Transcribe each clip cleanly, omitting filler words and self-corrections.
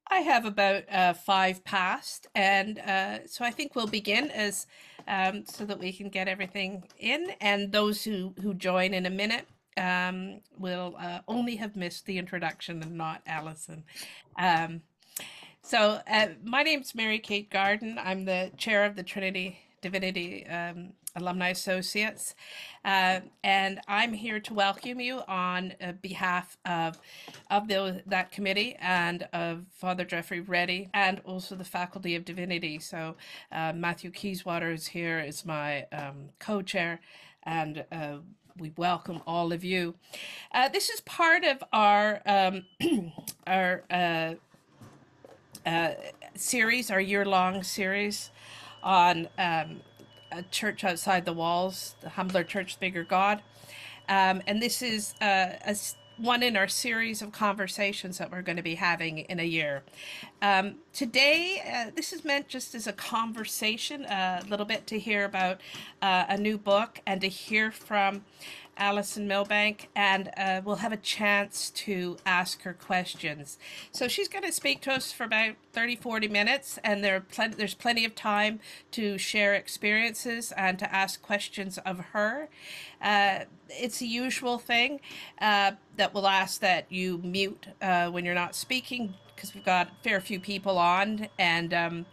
I have about five past, and so I think we'll begin as so that we can get everything in, and those who join in a minute will only have missed the introduction and not Alison. Um, my name's Mary Kate Garden. I'm the chair of the Trinity Divinity Alumni Associates, and I'm here to welcome you on behalf of that committee and of Father Jeffrey Reddy and also the Faculty of Divinity. So Matthew Keyswater is here as my co-chair, and we welcome all of you. This is part of our our uh, series, our year-long series on a church outside the walls, the humbler church, bigger God. And this is one in our series of conversations that we're going to be having in a year. Today, this is meant just as a conversation, a little bit to hear about a new book and to hear from Alison Milbank, and we'll have a chance to ask her questions. So she's going to speak to us for about 30, 40 minutes, and there's plenty of time to share experiences and to ask questions of her. It's a usual thing that we'll ask that you mute when you're not speaking, because we've got a fair few people on, and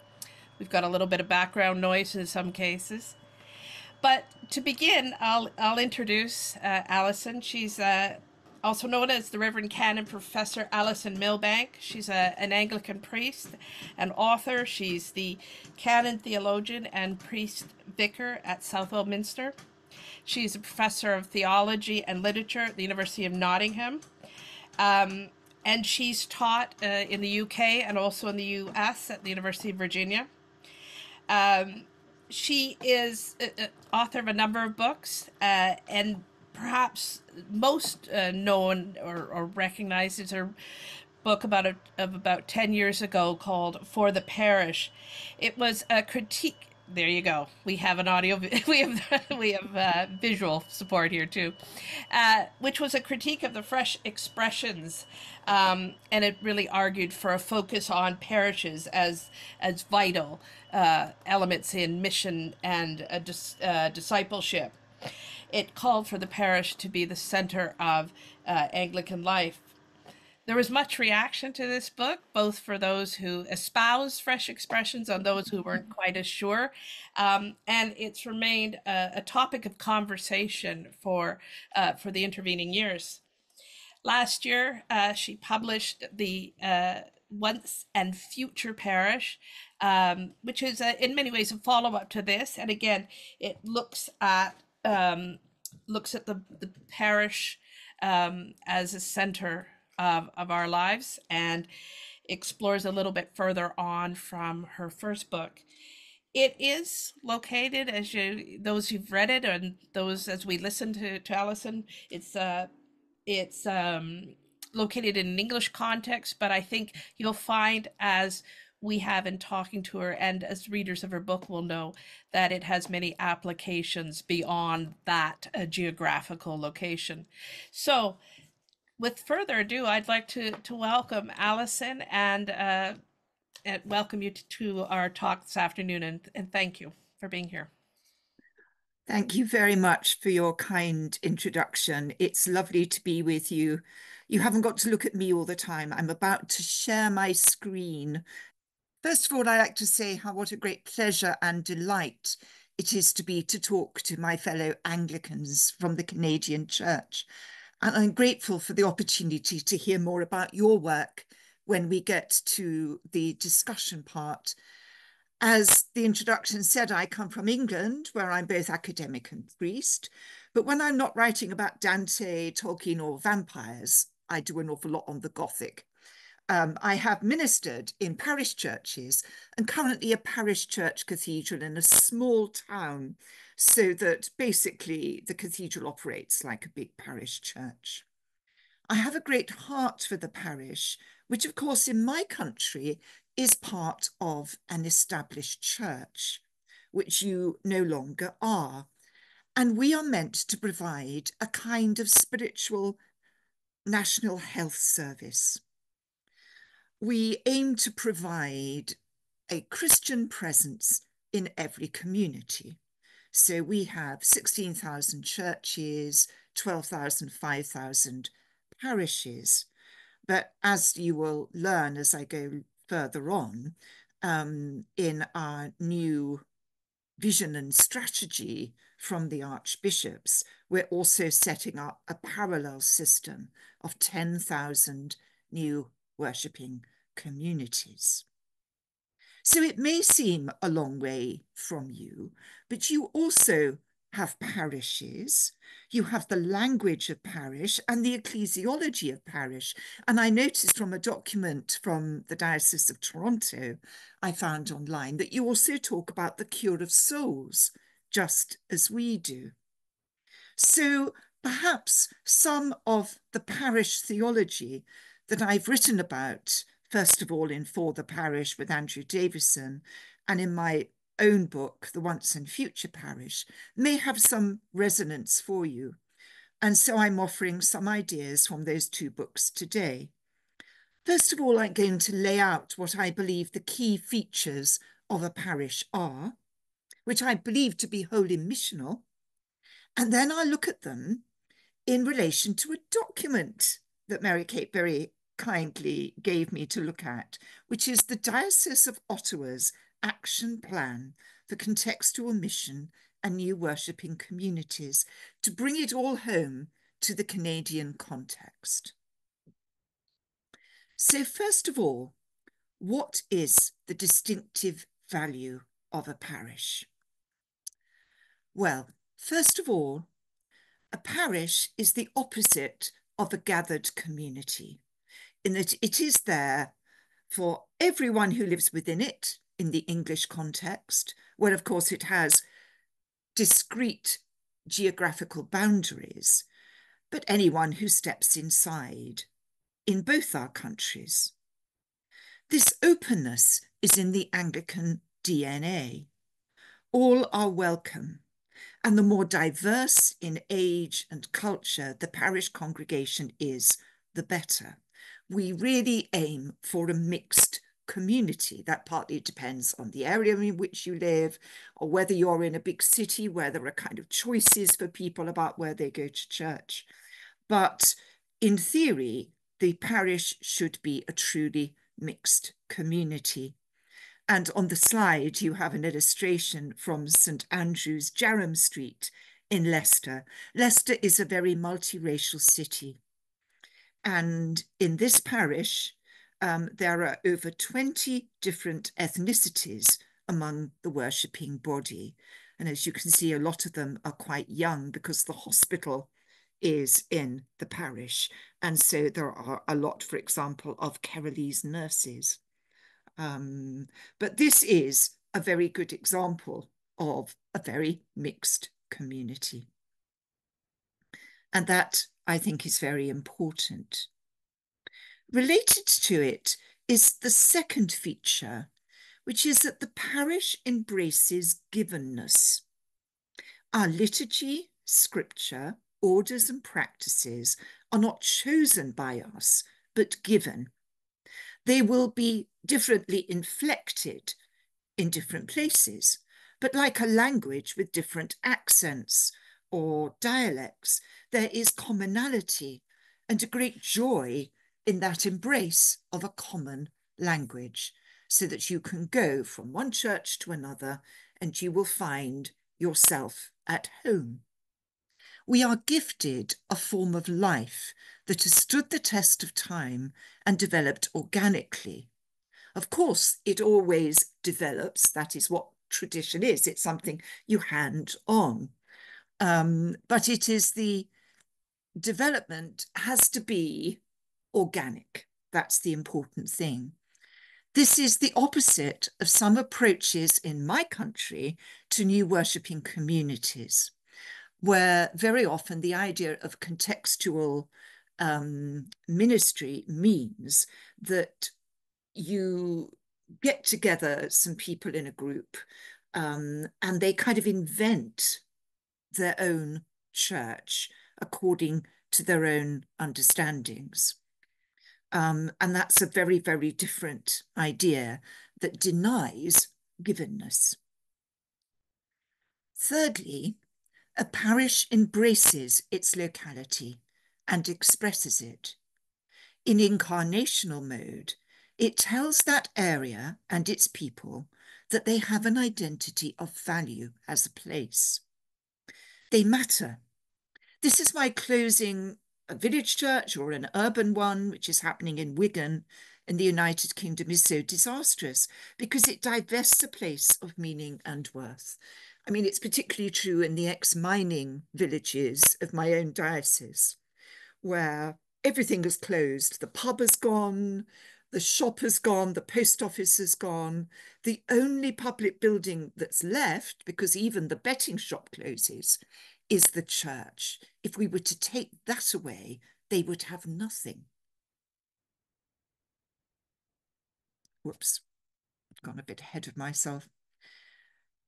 we've got a little bit of background noise in some cases. But to begin, I'll introduce Alison. She's also known as the Reverend Canon Professor Alison Milbank. She's an Anglican priest and author. She's the canon theologian and priest vicar at Southwell Minster. She's a professor of theology and literature at the University of Nottingham. And she's taught in the UK and also in the US at the University of Virginia. She is author of a number of books, and perhaps most known or recognized is her book of about 10 years ago called For the Parish. It was a critique. There you go. We have an audio. We have visual support here too, which was a critique of the fresh expressions, and it really argued for a focus on parishes as vital elements in mission and discipleship. It called for the parish to be the center of Anglican life. There was much reaction to this book, both for those who espoused fresh expressions and those who weren't quite as sure. And it's remained a topic of conversation for the intervening years. Last year, she published the Once and Future Parish, which is in many ways a follow-up to this. And again, it looks at the parish as a center of our lives, and explores a little bit further on from her first book. It is located, as those who've read it and those as we listen to Alison, it's located in an English context, but I think you'll find, as we have in talking to her and as readers of her book will know, that it has many applications beyond that geographical location. So with further ado, I'd like to welcome Alison and welcome you to our talk this afternoon, and thank you for being here. Thank you very much for your kind introduction. It's lovely to be with you. You haven't got to look at me all the time. I'm about to share my screen. First of all, I'd like to say what a great pleasure and delight it is to talk to my fellow Anglicans from the Canadian Church. And I'm grateful for the opportunity to hear more about your work when we get to the discussion part. As the introduction said, I come from England, where I'm both academic and priest. But when I'm not writing about Dante, Tolkien, or vampires, I do an awful lot on the Gothic. I have ministered in parish churches and currently a parish church cathedral in a small town, so that basically the cathedral operates like a big parish church. I have a great heart for the parish, which of course in my country is part of an established church, which you no longer are. And we are meant to provide a kind of spiritual national health service. we aim to provide a Christian presence in every community. So we have 16,000 churches, 12,000, 5,000 parishes. But as you will learn as I go further on, in our new vision and strategy from the archbishops, we're also setting up a parallel system of 10,000 new worshipping communities. So it may seem a long way from you, but you also have parishes, you have the language of parish and the ecclesiology of parish. And I noticed from a document from the Diocese of Toronto I found online that you also talk about the cure of souls, just as we do. So perhaps some of the parish theology that I've written about, first of all in For the Parish with Andrew Davison, and in my own book, The Once and Future Parish, may have some resonance for you. And so I'm offering some ideas from those two books today. First of all, I'm going to lay out what I believe the key features of a parish are, which I believe to be wholly missional. And then I'll look at them in relation to a document that Mary Kate very kindly gave me to look at, which is the Diocese of Ottawa's Action Plan for Contextual Mission and New Worshipping Communities, to bring it all home to the Canadian context. So first of all, what is the distinctive value of a parish? Well, first of all, a parish is the opposite of a gathered community, in that it is there for everyone who lives within it in the English context, where of course it has discrete geographical boundaries, but anyone who steps inside in both our countries. This openness is in the Anglican DNA. All are welcome, and the more diverse in age and culture the parish congregation is, the better. We really aim for a mixed community. That partly depends on the area in which you live, or whether you're in a big city where there are kind of choices for people about where they go to church. But in theory, the parish should be a truly mixed community. And on the slide, you have an illustration from St Andrew's, Jerram Street in Leicester. Leicester is a very multiracial city. And in this parish, there are over 20 different ethnicities among the worshipping body. And as you can see, a lot of them are quite young because the hospital is in the parish. And so there are a lot, for example, of Keralese nurses. But this is a very good example of a very mixed community. And that, I think, is very important. Related to it is the second feature, which is that the parish embraces givenness. Our liturgy, scripture, orders and practices are not chosen by us, but given. They will be differently inflected in different places, but like a language with different accents or dialects, there is commonality and a great joy in that embrace of a common language, so that you can go from one church to another and you will find yourself at home. We are gifted a form of life that has stood the test of time and developed organically. Of course, it always develops. That is what tradition is. It's something you hand on. But it is the development has to be organic. That's the important thing. This is the opposite of some approaches in my country to new worshipping communities, where very often the idea of contextual ministry means that you get together some people in a group and they kind of invent their own church according to their own understandings. And that's a very, very different idea that denies givenness. Thirdly, a parish embraces its locality and expresses it. In incarnational mode, it tells that area and its people that they have an identity of value as a place. They matter. This is why closing a village church or an urban one, which is happening in Wigan in the United Kingdom, is so disastrous, because it divests a place of meaning and worth. I mean, it's particularly true in the ex-mining villages of my own diocese, where everything is closed. The pub has gone, the shop has gone, the post office has gone. The only public building that's left, because even the betting shop closes, is the church. If we were to take that away, they would have nothing. Whoops, I've gone a bit ahead of myself.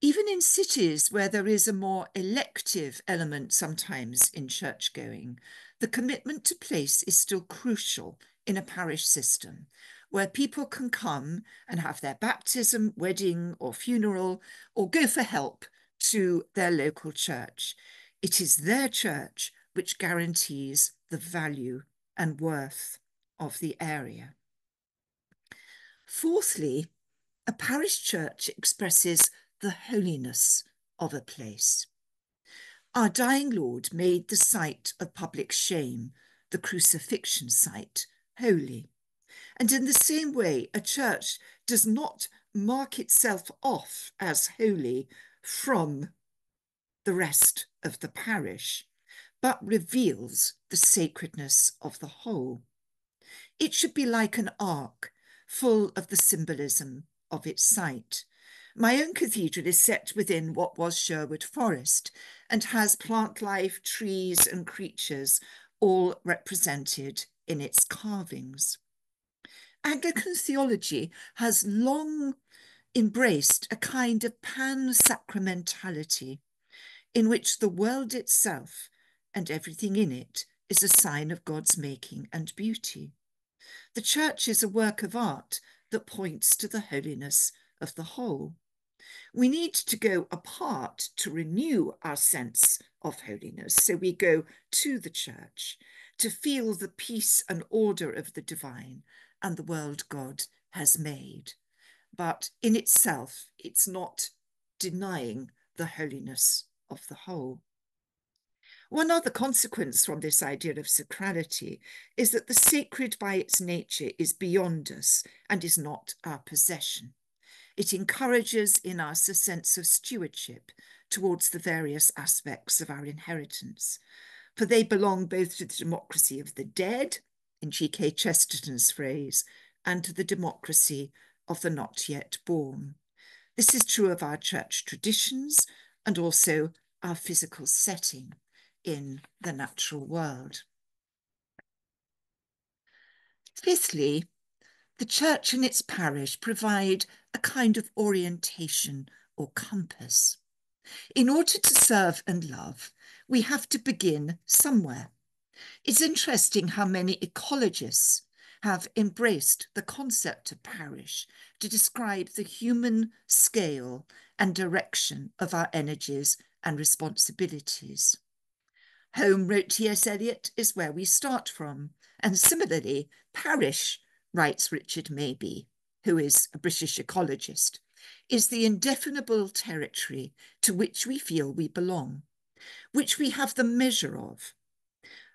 Even in cities where there is a more elective element sometimes in church going, the commitment to place is still crucial in a parish system where people can come and have their baptism, wedding, or funeral, or go for help to their local church. It is their church which guarantees the value and worth of the area. Fourthly, a parish church expresses the holiness of a place. Our dying Lord made the site of public shame, the crucifixion site, holy. And in the same way, a church does not mark itself off as holy from the rest of the parish, but reveals the sacredness of the whole. It should be like an ark, full of the symbolism of its site. My own cathedral is set within what was Sherwood Forest and has plant life, trees and creatures all represented in its carvings. Anglican theology has long embraced a kind of pan-sacramentality in which the world itself and everything in it is a sign of God's making and beauty. The church is a work of art that points to the holiness of the whole. We need to go apart to renew our sense of holiness. So we go to the church to feel the peace and order of the divine and the world God has made. But in itself, it's not denying the holiness of the whole. One other consequence from this idea of sacrality is that the sacred by its nature is beyond us and is not our possession. It encourages in us a sense of stewardship towards the various aspects of our inheritance, for they belong both to the democracy of the dead, in G.K. Chesterton's phrase, and to the democracy of the not yet born. This is true of our church traditions and also our physical setting in the natural world. Fifthly, the church and its parish provide a kind of orientation or compass. In order to serve and love, we have to begin somewhere. It's interesting how many ecologists have embraced the concept of parish to describe the human scale and direction of our energies and responsibilities. Home, wrote T.S. Eliot, is where we start from. And similarly, parish, writes Richard Mabey, who is a British ecologist, is the indefinable territory to which we feel we belong, which we have the measure of.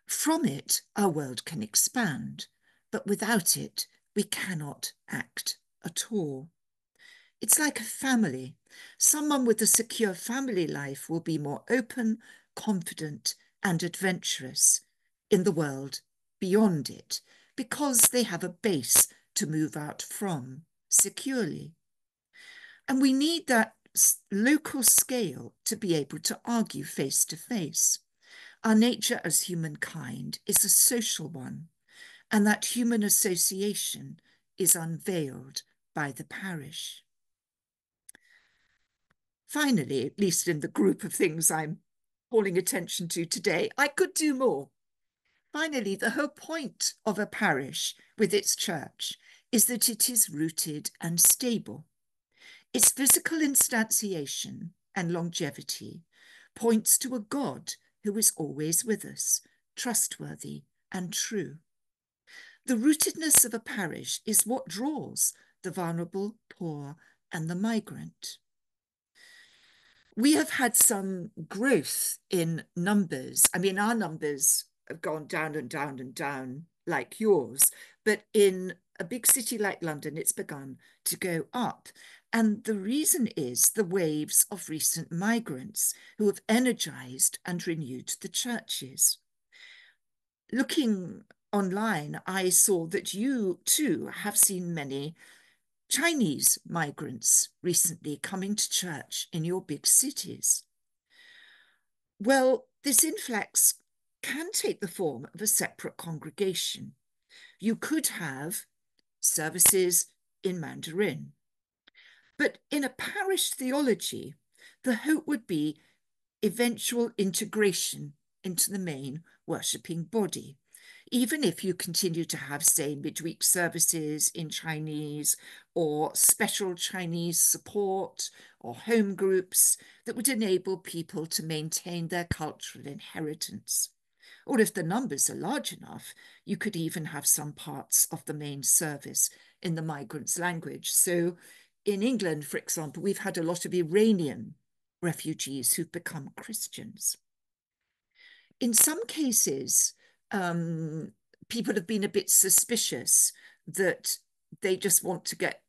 From it, our world can expand, but without it, we cannot act at all. It's like a family. Someone with a secure family life will be more open, confident, and adventurous in the world beyond it because they have a base to move out from securely. And we need that local scale to be able to argue face to face. Our nature as humankind is a social one, and that human association is unveiled by the parish. Finally, at least in the group of things I'm calling attention to today, I could do more. Finally, the whole point of a parish with its church is that it is rooted and stable. Its physical instantiation and longevity points to a God who is always with us, trustworthy and true. The rootedness of a parish is what draws the vulnerable, poor, and the migrant. We have had some growth in numbers. I mean, our numbers have gone down and down and down like yours, but in a big city like London, it's begun to go up. And the reason is the waves of recent migrants who have energized and renewed the churches. Looking online, I saw that you too have seen many Chinese migrants recently coming to church in your big cities. Well, this influx can take the form of a separate congregation. You could have services in Mandarin. But in a parish theology, the hope would be eventual integration into the main worshipping body. Even if you continue to have, say, midweek services in Chinese or special Chinese support or home groups that would enable people to maintain their cultural inheritance. Or if the numbers are large enough, you could even have some parts of the main service in the migrants' language. So in England, for example, we've had a lot of Iranian refugees who've become Christians. In some cases, people have been a bit suspicious that they just want to get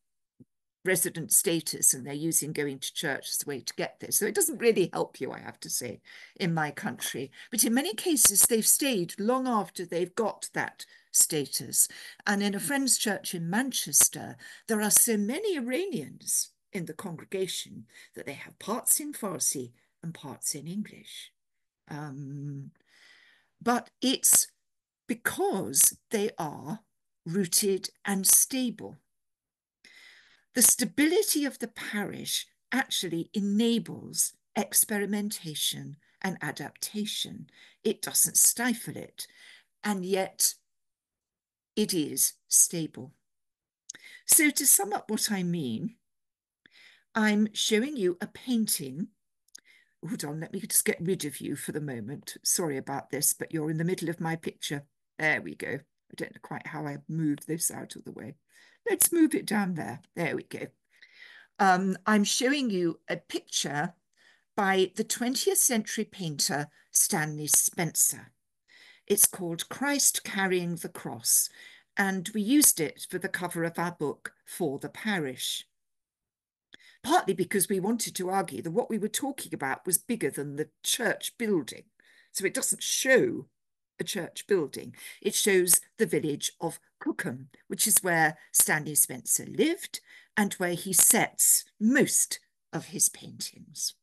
resident status and they're using going to church as a way to get this. So it doesn't really help you, I have to say, in my country. But in many cases, they've stayed long after they've got that status. And in a friend's church in Manchester, there are so many Iranians in the congregation that they have parts in Farsi and parts in English. But it's because they are rooted and stable. The stability of the parish actually enables experimentation and adaptation. It doesn't stifle it, and yet it is stable. So to sum up what I mean, I'm showing you a painting. Hold on, let me just get rid of you for the moment. Sorry about this, but you're in the middle of my picture. There we go. I don't know quite how I moved this out of the way. Let's move it down there. There we go. I'm showing you a picture by the 20th century painter Stanley Spencer. It's called Christ Carrying the Cross, and we used it for the cover of our book For the Parish. Partly because we wanted to argue that what we were talking about was bigger than the church building. So it doesn't show a church building. It shows the village of Cookham, which is where Stanley Spencer lived and where he sets most of his paintings.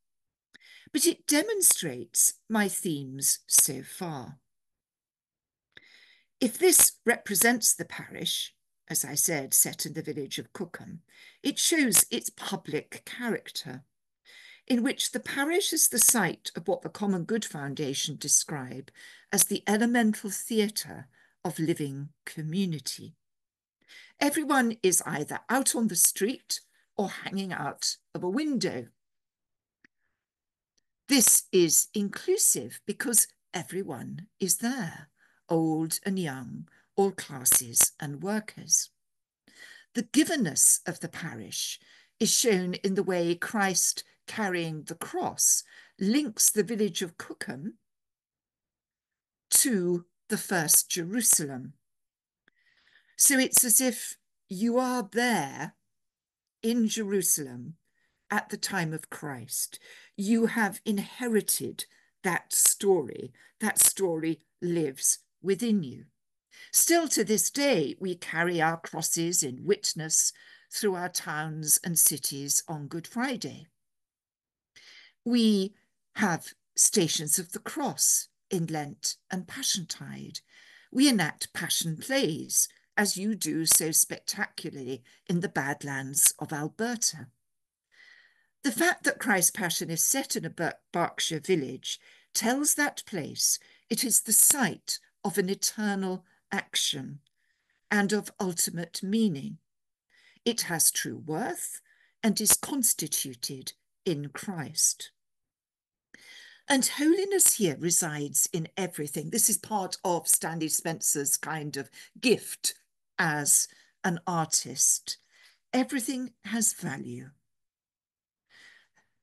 But it demonstrates my themes so far. If this represents the parish, as I said, set in the village of Cookham, it shows its public character, in which the parish is the site of what the Common Good Foundation describe as the elemental theatre of living community. Everyone is either out on the street or hanging out of a window. This is inclusive because everyone is there, old and young, all classes and workers. The givenness of the parish is shown in the way Christ carrying the cross links the village of Cookham to the first Jerusalem. So it's as if you are there in Jerusalem at the time of Christ. You have inherited that story. That story lives within you. Still to this day, we carry our crosses in witness through our towns and cities on Good Friday. We have stations of the cross in Lent and Passiontide. We enact passion plays, as you do so spectacularly in the Badlands of Alberta. The fact that Christ's Passion is set in a Berkshire village tells that place it is the site of an eternal action and of ultimate meaning. It has true worth and is constituted in Christ. And holiness here resides in everything. This is part of Stanley Spencer's kind of gift as an artist. Everything has value.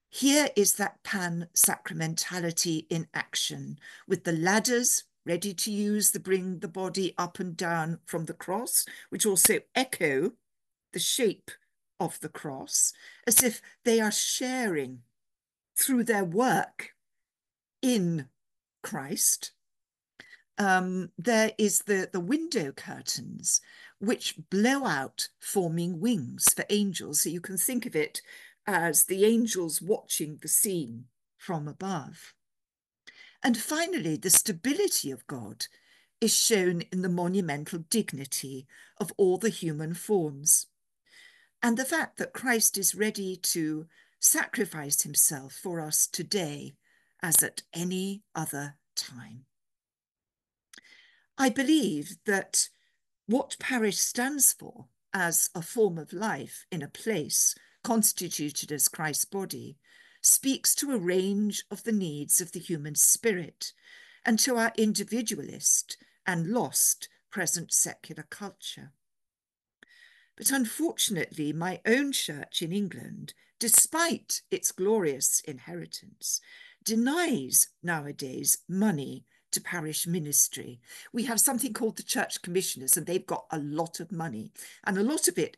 Here is that pan-sacramentality in action, with the ladders ready to use to bring the body up and down from the cross, which also echo the shape of the cross, as if they are sharing through their work in Christ. There is the window curtains, which blow out, forming wings for angels. So you can think of it as the angels watching the scene from above. And finally, the stability of God is shown in the monumental dignity of all the human forms, and the fact that Christ is ready to sacrifice himself for us today as at any other time. I believe that what parish stands for as a form of life in a place constituted as Christ's body speaks to a range of the needs of the human spirit and to our individualist and lost present secular culture. But unfortunately, my own church in England, despite its glorious inheritance, denies nowadays money to parish ministry. We have something called the church commissioners, and they've got a lot of money. And a lot of it,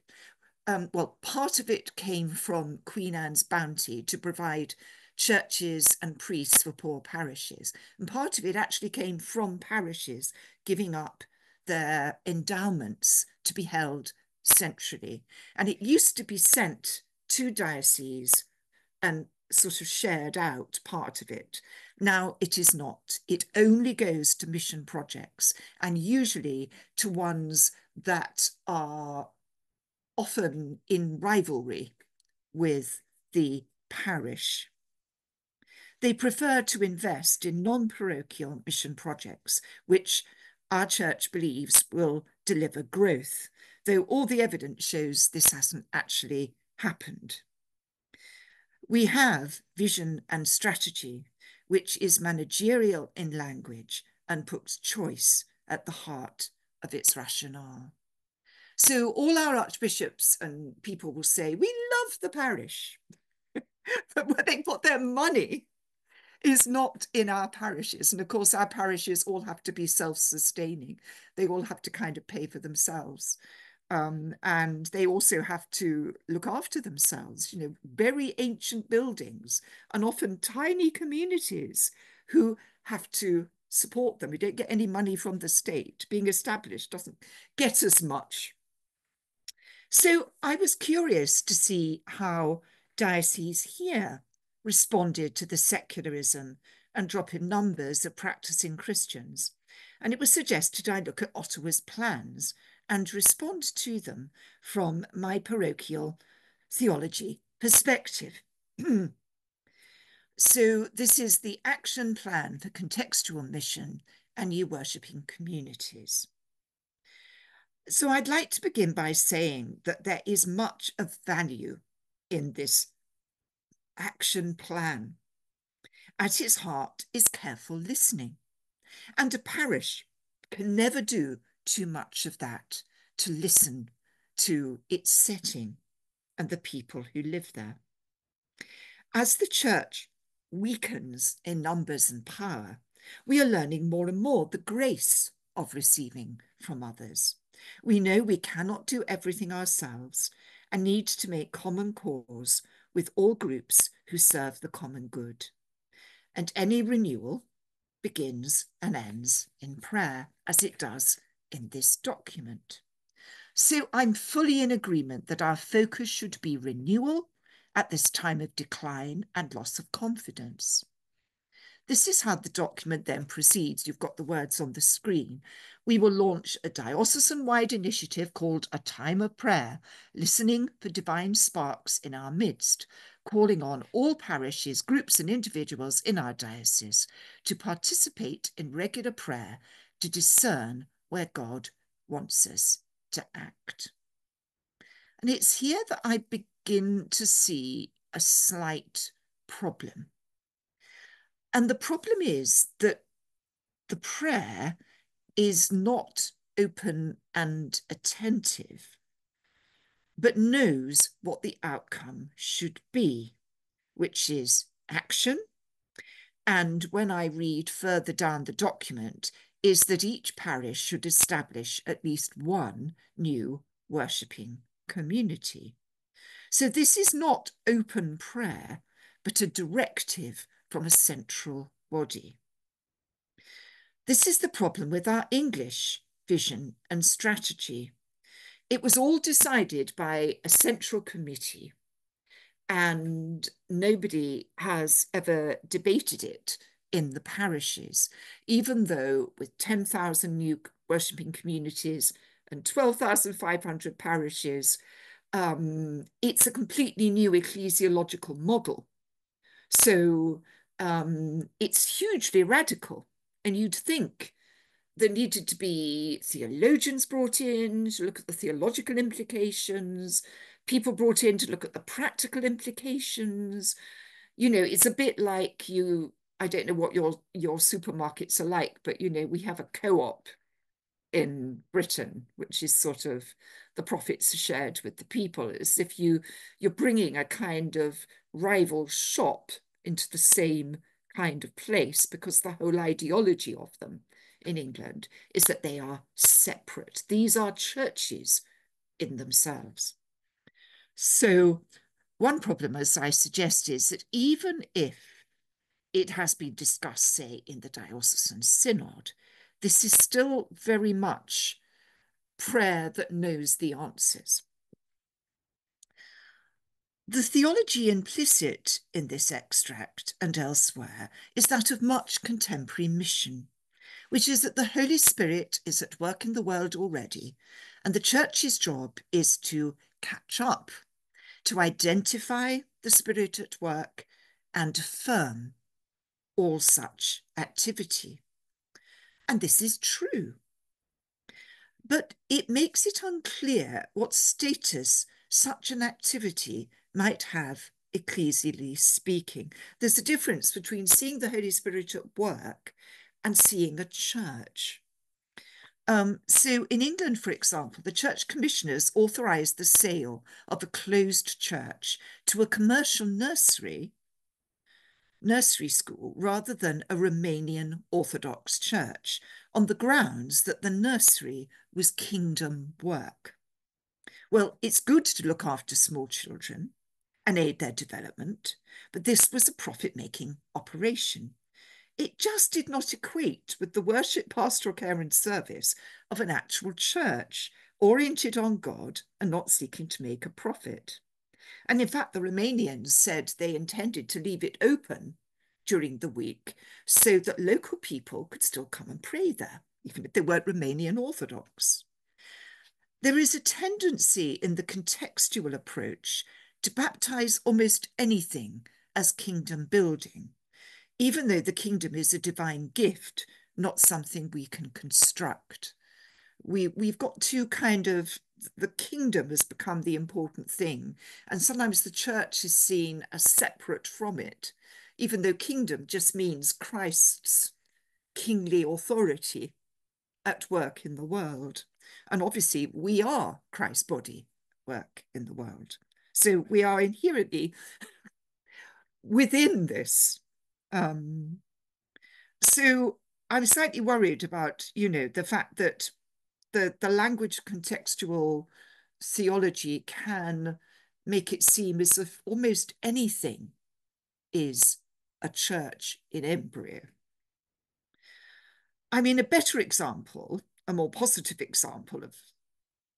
part of it came from Queen Anne's bounty to provide churches and priests for poor parishes. And part of it actually came from parishes giving up their endowments to be held centrally. And it used to be sent to dioceses and sort of shared out part of it. Now it is not. It only goes to mission projects, and usually to ones that are often in rivalry with the parish. They prefer to invest in non-parochial mission projects, which our church believes will deliver growth, though all the evidence shows this hasn't actually happened. We have vision and strategy, which is managerial in language and puts choice at the heart of its rationale. So all our archbishops and people will say, we love the parish, but where they put their money is not in our parishes. And of course, our parishes all have to be self-sustaining. They all have to kind of pay for themselves. And they also have to look after themselves, you know, very ancient buildings and often tiny communities who have to support them. We don't get any money from the state. Being established doesn't get as much. So I was curious to see how dioceses here responded to the secularism and drop in numbers of practicing Christians. And it was suggested I look at Ottawa's plans and respond to them from my parochial theology perspective. So this is the action plan for contextual mission and new worshipping communities. So I'd like to begin by saying that there is much of value in this action plan. At its heart is careful listening, and a parish can never do too much of that, to listen to its setting and the people who live there. As the church weakens in numbers and power, we are learning more and more the grace of receiving from others. We know we cannot do everything ourselves and need to make common cause with all groups who serve the common good. And any renewal begins and ends in prayer, as it does in this document. So I'm fully in agreement that our focus should be renewal at this time of decline and loss of confidence. This is how the document then proceeds. You've got the words on the screen. We will launch a diocesan-wide initiative called A Time of Prayer, listening for divine sparks in our midst, calling on all parishes, groups and individuals in our diocese to participate in regular prayer to discern where God wants us to act. And it's here that I begin to see a slight problem. And the problem is that the prayer is not open and attentive, but knows what the outcome should be, which is action. And when I read further down the document, is that each parish should establish at least one new worshipping community. So this is not open prayer, but a directive from a central body. This is the problem with our English vision and strategy. It was all decided by a central committee, and nobody has ever debated it in the parishes, even though with 10,000 new worshipping communities and 12,500 parishes, it's a completely new ecclesiological model. So it's hugely radical. And you'd think there needed to be theologians brought in to look at the theological implications, people brought in to look at the practical implications. You know, it's a bit like I don't know what your supermarkets are like, but you know, we have a co-op in Britain, which is sort of the profits are shared with the people. It's if you're bringing a kind of rival shop into the same kind of place, because the whole ideology of them in England is that they are separate. These are churches in themselves. So one problem, as I suggest, is that even if it has been discussed, say, in the diocesan synod, this is still very much prayer that knows the answers. The theology implicit in this extract and elsewhere is that of much contemporary mission, which is that the Holy Spirit is at work in the world already, and the Church's job is to catch up, to identify the Spirit at work and affirm all such activity. And this is true. But it makes it unclear what status such an activity might have, ecclesially speaking. There's a difference between seeing the Holy Spirit at work and seeing a church. So in England, for example, the church commissioners authorised the sale of a closed church to a commercial nursery school rather than a Romanian Orthodox church, on the grounds that the nursery was kingdom work. Well, it's good to look after small children and aid their development, but this was a profit-making operation. It just did not equate with the worship, pastoral care and service of an actual church oriented on God and not seeking to make a profit. And in fact, the Romanians said they intended to leave it open during the week so that local people could still come and pray there, even if they weren't Romanian Orthodox. There is a tendency in the contextual approach to baptize almost anything as kingdom building, even though the kingdom is a divine gift, not something we can construct. We've got to kind of, the kingdom has become the important thing, and sometimes the church is seen as separate from it, even though kingdom just means Christ's kingly authority at work in the world. And obviously we are Christ's body at work in the world. So we are inherently within this. So I'm slightly worried about, you know, the fact that the language contextual theology can make it seem as if almost anything is a church in embryo. I mean, a better example, a more positive example of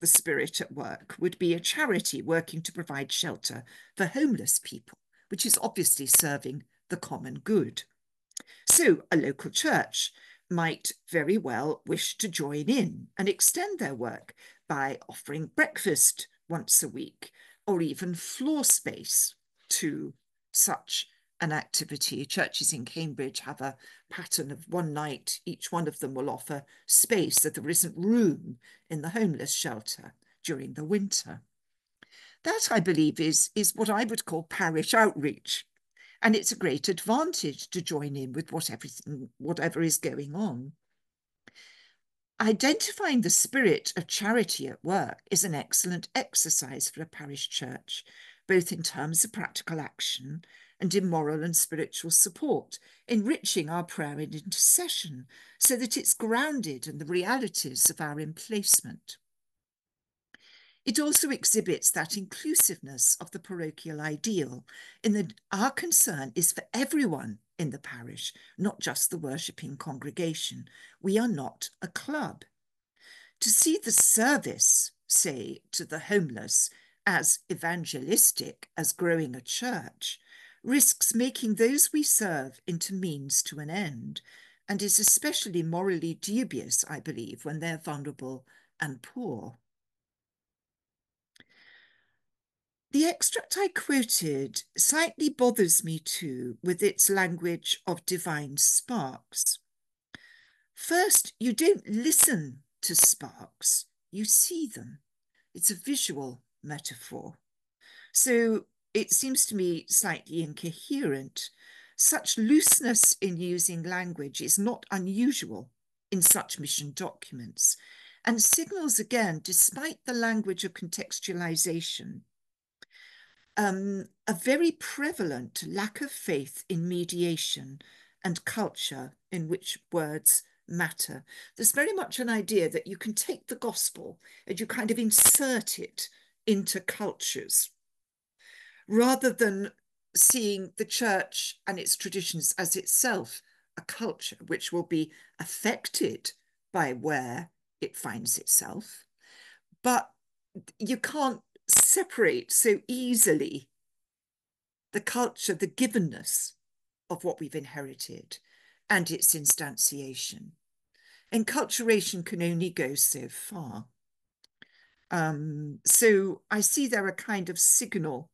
the Spirit at work would be a charity working to provide shelter for homeless people, which is obviously serving the common good. So a local church might very well wish to join in and extend their work by offering breakfast once a week, or even floor space to such an activity. Churches in Cambridge have a pattern of one night, each one of them will offer space that there isn't room in the homeless shelter during the winter. That, I believe, is what I would call parish outreach. And it's a great advantage to join in with whatever is going on. Identifying the spirit of charity at work is an excellent exercise for a parish church, both in terms of practical action and in moral and spiritual support, enriching our prayer and intercession so that it's grounded in the realities of our emplacement. It also exhibits that inclusiveness of the parochial ideal, in that our concern is for everyone in the parish, not just the worshipping congregation. We are not a club. To see the service, say, to the homeless as evangelistic as growing a church risks making those we serve into means to an end, and is especially morally dubious, I believe, when they're vulnerable and poor. The extract I quoted slightly bothers me too with its language of divine sparks. First, you don't listen to sparks, you see them. It's a visual metaphor. So it seems to me slightly incoherent. Such looseness in using language is not unusual in such mission documents, and signals again, despite the language of contextualization, a very prevalent lack of faith in mediation and culture in which words matter. There's very much an idea that you can take the gospel and you kind of insert it into cultures rather than seeing the church and its traditions as itself a culture which will be affected by where it finds itself. But you can't separate so easily the culture, the givenness of what we've inherited and its instantiation. Enculturation can only go so far. So I see there a kind of signal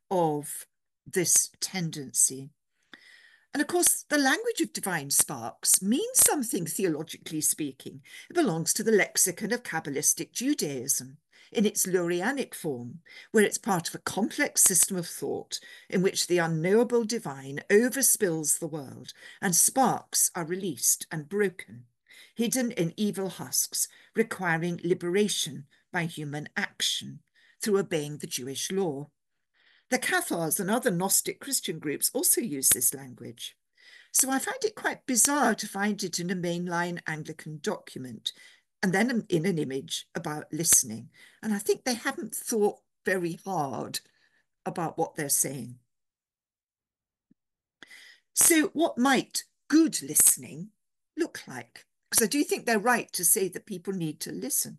of this tendency. And of course, the language of divine sparks means something theologically speaking. It belongs to the lexicon of Kabbalistic Judaism in its Lurianic form, where it's part of a complex system of thought in which the unknowable divine overspills the world and sparks are released and broken, hidden in evil husks, requiring liberation by human action through obeying the Jewish law. The Cathars and other Gnostic Christian groups also use this language. So I find it quite bizarre to find it in a mainline Anglican document and then in an image about listening. And I think they haven't thought very hard about what they're saying. So what might good listening look like? Because I do think they're right to say that people need to listen.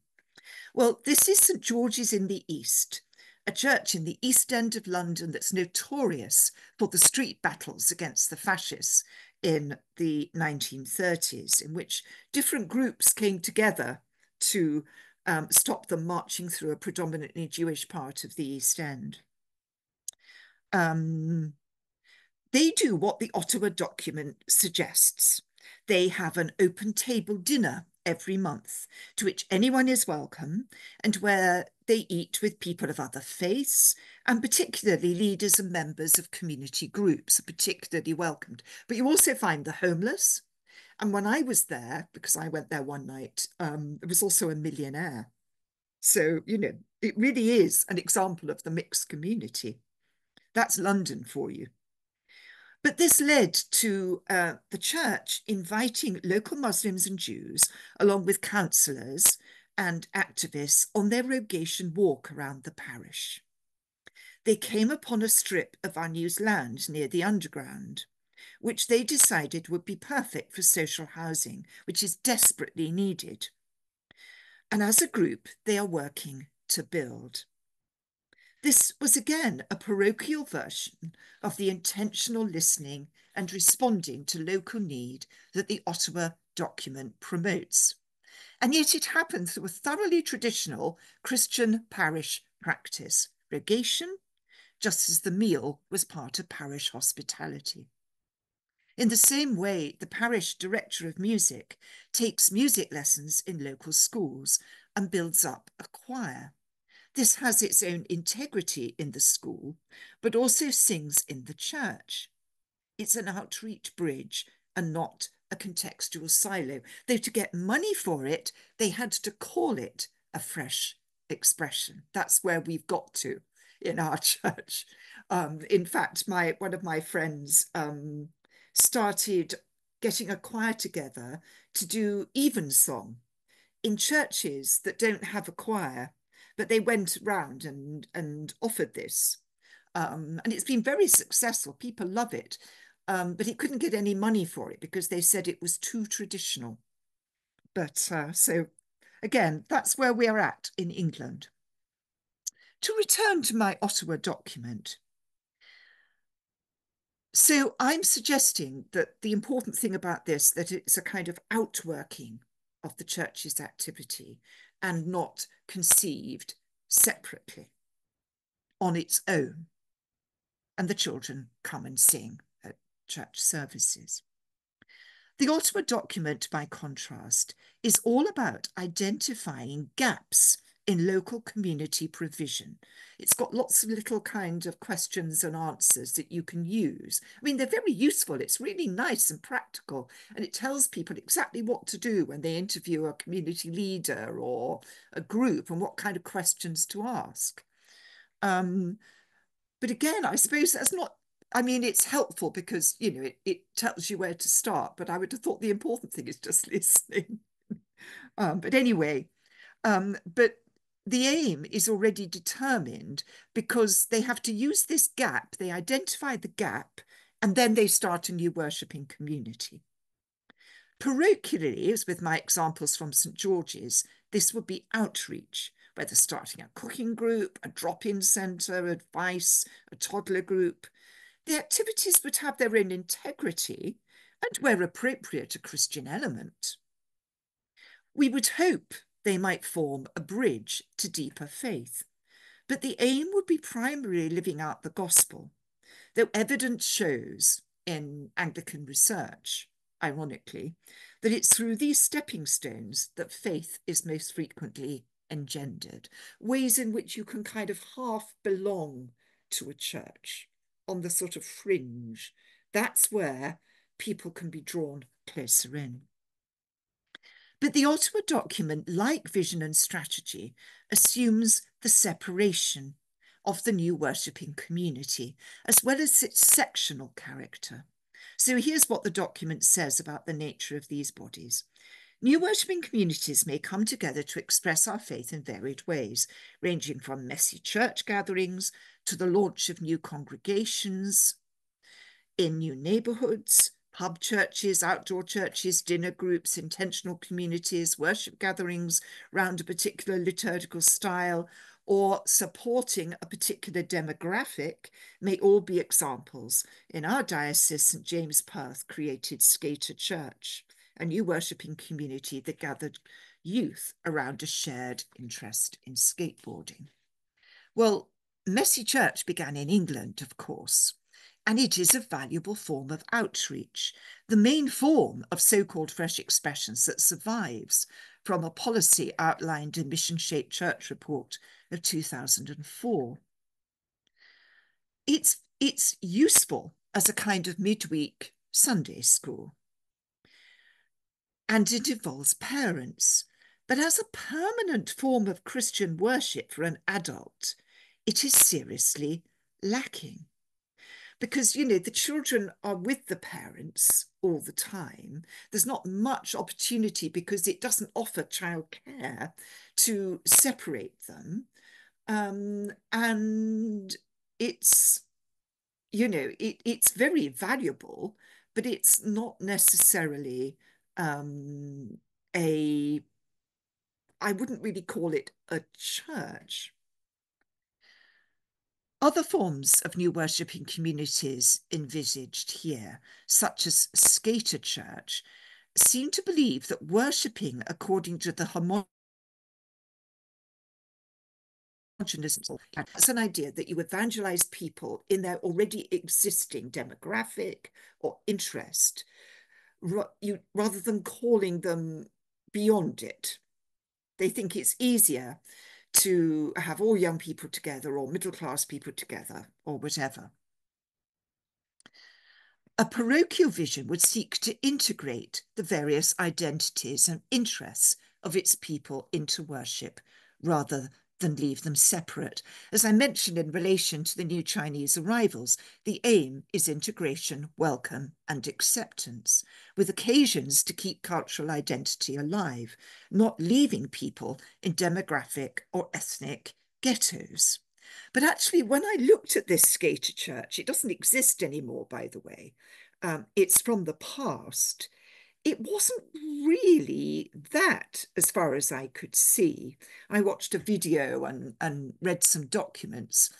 Well, this is St. George's in the East, a church in the East End of London that's notorious for the street battles against the fascists in the 1930s, in which different groups came together to stop them marching through a predominantly Jewish part of the East End. They do what the Ottawa document suggests. They have an open table dinner every month to which anyone is welcome and where they eat with people of other faiths, and particularly leaders and members of community groups are particularly welcomed. But you also find the homeless. And when I was there, because I went there one night, there was also a millionaire. So, you know, it really is an example of the mixed community. That's London for you. But this led to the church inviting local Muslims and Jews, along with councillors and activists, on their rogation walk around the parish. They came upon a strip of unused land near the underground, which they decided would be perfect for social housing, which is desperately needed. And as a group, they are working to build. This was again a parochial version of the intentional listening and responding to local need that the Ottawa document promotes. And yet it happened through a thoroughly traditional Christian parish practice: rogation, just as the meal was part of parish hospitality. In the same way, the parish director of music takes music lessons in local schools and builds up a choir. This has its own integrity in the school, but also sings in the church. It's an outreach bridge and not a contextual silo. Though to get money for it, they had to call it a fresh expression. That's where we've got to in our church. In fact, one of my friends started getting a choir together to do evensong in churches that don't have a choir, but they went round and offered this. And it's been very successful. People love it. But he couldn't get any money for it because they said it was too traditional. But so again, that's where we are at in England. To return to my Ottawa document. So I'm suggesting that the important thing about this, that it's a kind of outworking of the church's activity and not conceived separately on its own. And the children come and sing at church services. The Ottawa document, by contrast, is all about identifying gaps in local community provision. It's got lots of little kind of questions and answers that you can use. I mean, they're very useful. It's really nice and practical, and it tells people exactly what to do when they interview a community leader or a group and what kind of questions to ask. But again, I suppose that's not, I mean, it's helpful because, you know, it tells you where to start, but I would have thought the important thing is just listening. But anyway, but the aim is already determined because they have to use this gap, they identify the gap, and then they start a new worshipping community. Parochially, as with my examples from St. George's, this would be outreach, whether starting a cooking group, a drop-in centre, advice, a toddler group. The activities would have their own integrity and, where appropriate, a Christian element. We would hope they might form a bridge to deeper faith, but the aim would be primarily living out the gospel, though evidence shows in Anglican research, ironically, that it's through these stepping stones that faith is most frequently engendered, ways in which you can kind of half belong to a church on the sort of fringe. That's where people can be drawn closer in. But the Ottawa document, like Vision and Strategy, assumes the separation of the new worshipping community, as well as its sectional character. So here's what the document says about the nature of these bodies. New worshipping communities may come together to express our faith in varied ways, ranging from messy church gatherings to the launch of new congregations in new neighbourhoods, pub churches, outdoor churches, dinner groups, intentional communities, worship gatherings around a particular liturgical style, or supporting a particular demographic may all be examples. In our diocese, St. James Perth created Skater Church, a new worshipping community that gathered youth around a shared interest in skateboarding. Well, Messy Church began in England, of course, and it is a valuable form of outreach, the main form of so-called fresh expressions that survives from a policy outlined in Mission Shaped Church Report of 2004. It's useful as a kind of midweek Sunday school, and it involves parents. But as a permanent form of Christian worship for an adult, it is seriously lacking. Because, you know, the children are with the parents all the time. There's not much opportunity because it doesn't offer childcare to separate them. And it's, you know, it's very valuable, but it's not necessarily I wouldn't really call it a church. Other forms of new worshipping communities envisaged here, such as Skater Church, seem to believe that worshipping according to the harmonic evangelism. That's an idea that you evangelize people in their already existing demographic or interest, rather than calling them beyond it. They think it's easier to have all young people together or middle class people together or whatever. A parochial vision would seek to integrate the various identities and interests of its people into worship rather than leave them separate. As I mentioned in relation to the new Chinese arrivals, the aim is integration, welcome, and acceptance, with occasions to keep cultural identity alive, not leaving people in demographic or ethnic ghettos. But actually, when I looked at this skater church, it doesn't exist anymore, by the way. It's from the past. It wasn't really that, as far as I could see. I watched a video and read some documents.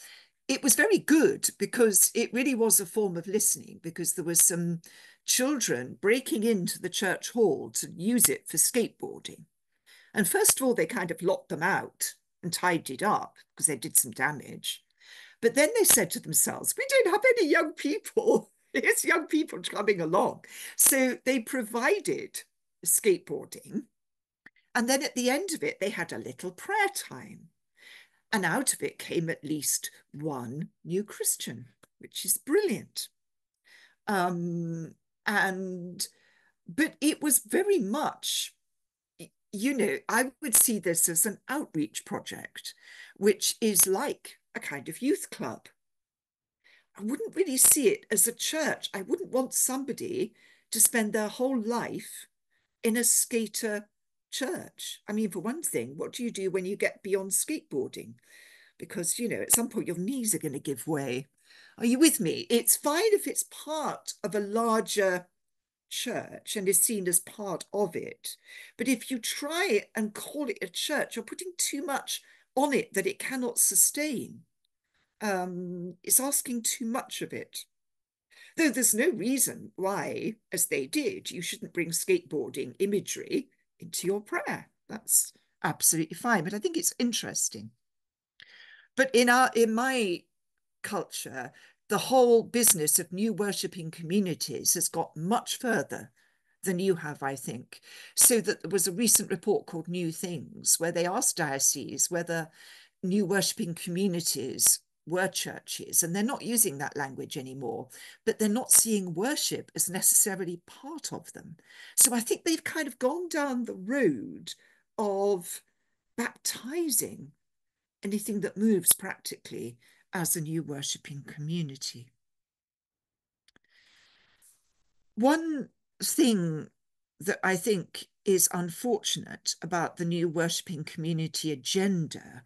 It was very good because it really was a form of listening, because there were some children breaking into the church hall to use it for skateboarding. And first of all, they kind of locked them out and tidied up because they did some damage. But then they said to themselves, we don't have any young people. Here's young people coming along. So they provided skateboarding. And then at the end of it, they had a little prayer time. And out of it came at least one new Christian, which is brilliant. Um, and but it was very much, you know, I would see this as an outreach project, which is like a kind of youth club. I wouldn't really see it as a church. I wouldn't want somebody to spend their whole life in a skater church. I mean, for one thing, what do you do when you get beyond skateboarding? Because, you know, at some point your knees are going to give way. Are you with me? It's fine if it's part of a larger church and is seen as part of it. But if you try and call it a church, you're putting too much on it that it cannot sustain. It's asking too much of it. Though there's no reason why, as they did, you shouldn't bring skateboarding imagery into your prayer. That's absolutely fine. But I think it's interesting. But in my culture, the whole business of new worshipping communities has got much further than you have, I think. So that there was a recent report called New Things, where they asked dioceses whether new worshipping communities were churches, and they're not using that language anymore, but they're not seeing worship as necessarily part of them. So I think they've kind of gone down the road of baptizing anything that moves practically as a new worshipping community. One thing that I think is unfortunate about the new worshipping community agenda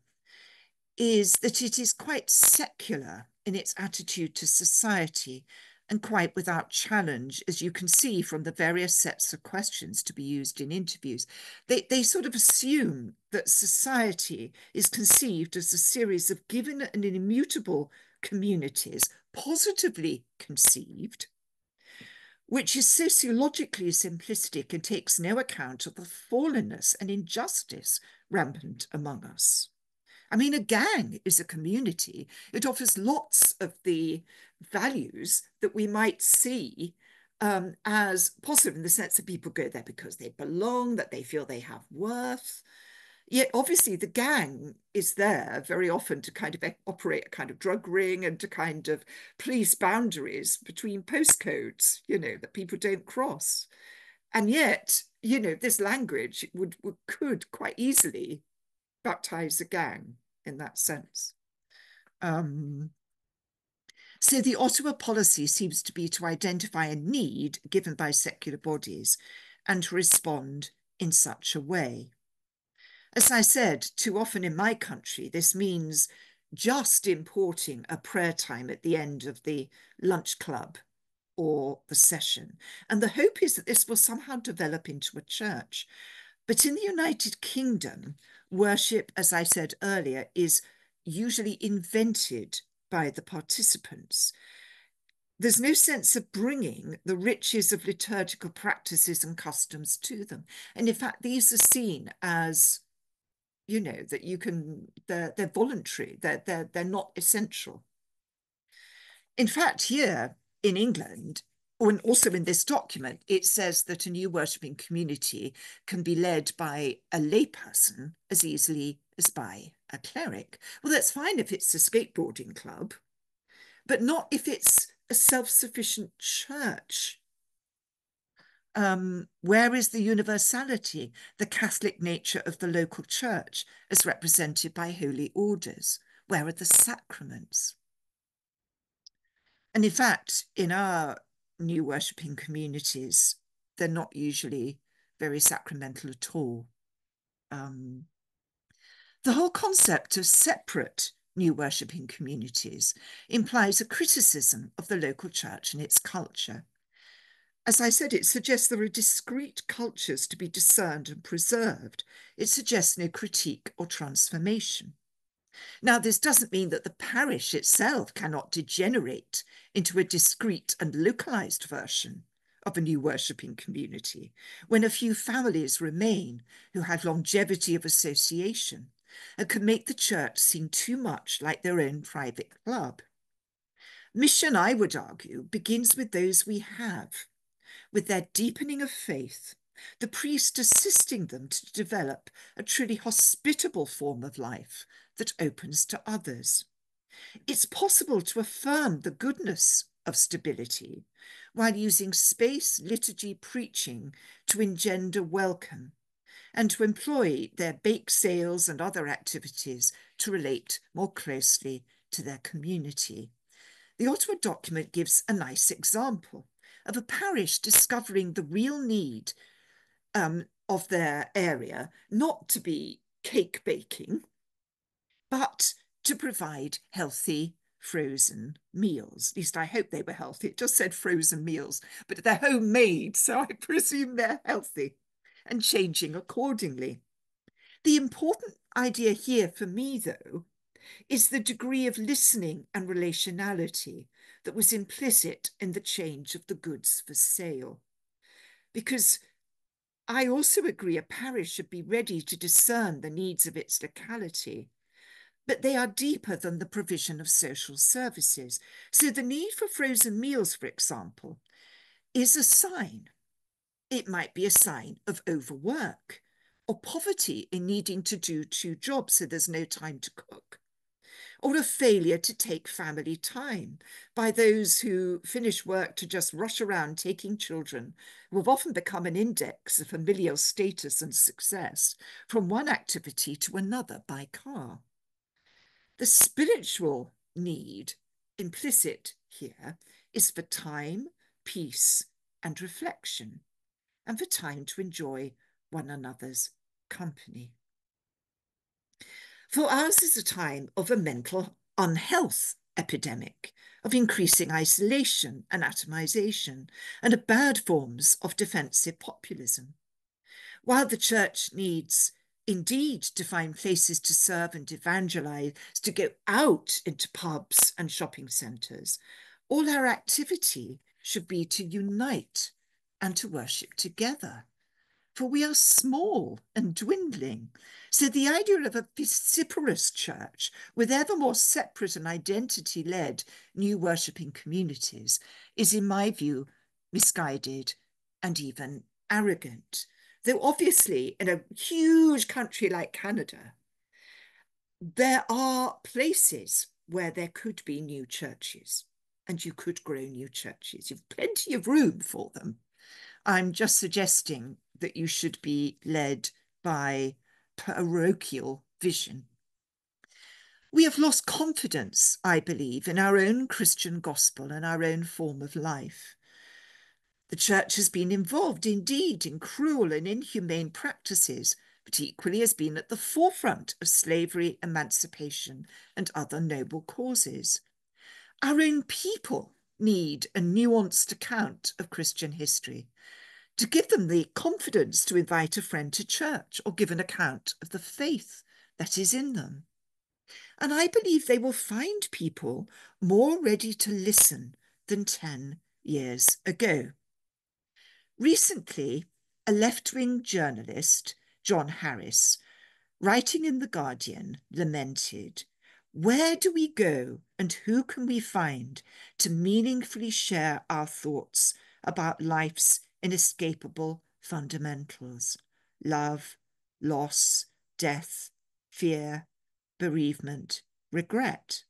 is that it is quite secular in its attitude to society and quite without challenge, as you can see from the various sets of questions to be used in interviews. They sort of assume that society is conceived as a series of given and immutable communities, positively conceived, which is sociologically simplistic and takes no account of the fallenness and injustice rampant among us. I mean, a gang is a community. It offers lots of the values that we might see as positive, in the sense that people go there because they belong, that they feel they have worth. Yet obviously the gang is there very often to kind of operate a kind of drug ring and to kind of police boundaries between postcodes, you know, that people don't cross. And yet, you know, this language could quite easily baptize a gang in that sense. So the Ottawa policy seems to be to identify a need given by secular bodies and to respond in such a way. As I said, too often in my country, this means just importing a prayer time at the end of the lunch club or the session. And the hope is that this will somehow develop into a church. But in the United Kingdom, worship, as I said earlier, is usually invented by the participants. There's no sense of bringing the riches of liturgical practices and customs to them. And in fact, these are seen as that they're voluntary, they're not essential. In fact, here in England, and also in this document, it says that a new worshipping community can be led by a layperson as easily as by a cleric. Well, that's fine if it's a skateboarding club, but not if it's a self-sufficient church. Where is the universality, the Catholic nature of the local church as represented by holy orders? Where are the sacraments? And in fact, in our new worshipping communities, they're not usually very sacramental at all. The whole concept of separate new worshipping communities implies a criticism of the local church and its culture. As I said, it suggests there are discrete cultures to be discerned and preserved. It suggests no critique or transformation. Now, this doesn't mean that the parish itself cannot degenerate into a discrete and localized version of a new worshipping community, when a few families remain who have longevity of association and can make the church seem too much like their own private club. Mission, I would argue, begins with those we have, with their deepening of faith, the priest assisting them to develop a truly hospitable form of life that opens to others. It's possible to affirm the goodness of stability while using space, liturgy, preaching to engender welcome, and to employ their bake sales and other activities to relate more closely to their community. The Ottawa document gives a nice example of a parish discovering the real need of their area, not to be cake baking, but to provide healthy frozen meals. At least I hope they were healthy. It just said frozen meals, but they're homemade, so I presume they're healthy and changing accordingly. The important idea here for me, though, is the degree of listening and relationality that was implicit in the change of the goods for sale. Because I also agree a parish should be ready to discern the needs of its locality, but they are deeper than the provision of social services. So the need for frozen meals, for example, is a sign. It might be a sign of overwork or poverty in needing to do two jobs so there's no time to cook, or a failure to take family time by those who finish work to just rush around taking children, who have often become an index of familial status and success, from one activity to another by car. The spiritual need implicit here is for time, peace, and reflection, and for time to enjoy one another's company. For ours is a time of a mental unhealth epidemic, of increasing isolation and atomization, and of bad forms of defensive populism. While the church needs indeed to find places to serve and evangelize, to go out into pubs and shopping centres, all our activity should be to unite and to worship together. For we are small and dwindling. So the idea of a vociferous church with ever more separate and identity-led new worshipping communities is, in my view, misguided and even arrogant. Though obviously in a huge country like Canada, there are places where there could be new churches and you could grow new churches. You've plenty of room for them. I'm just suggesting that you should be led by parochial vision. We have lost confidence, I believe, in our own Christian gospel and our own form of life. The church has been involved, indeed, in cruel and inhumane practices, but equally has been at the forefront of slavery, emancipation, and other noble causes. Our own people need a nuanced account of Christian history, to give them the confidence to invite a friend to church or give an account of the faith that is in them. And I believe they will find people more ready to listen than 10 years ago. Recently, a left-wing journalist, John Harris, writing in The Guardian, lamented, "Where do we go and who can we find to meaningfully share our thoughts about life's inescapable fundamentals: love, loss, death, fear, bereavement, regret?"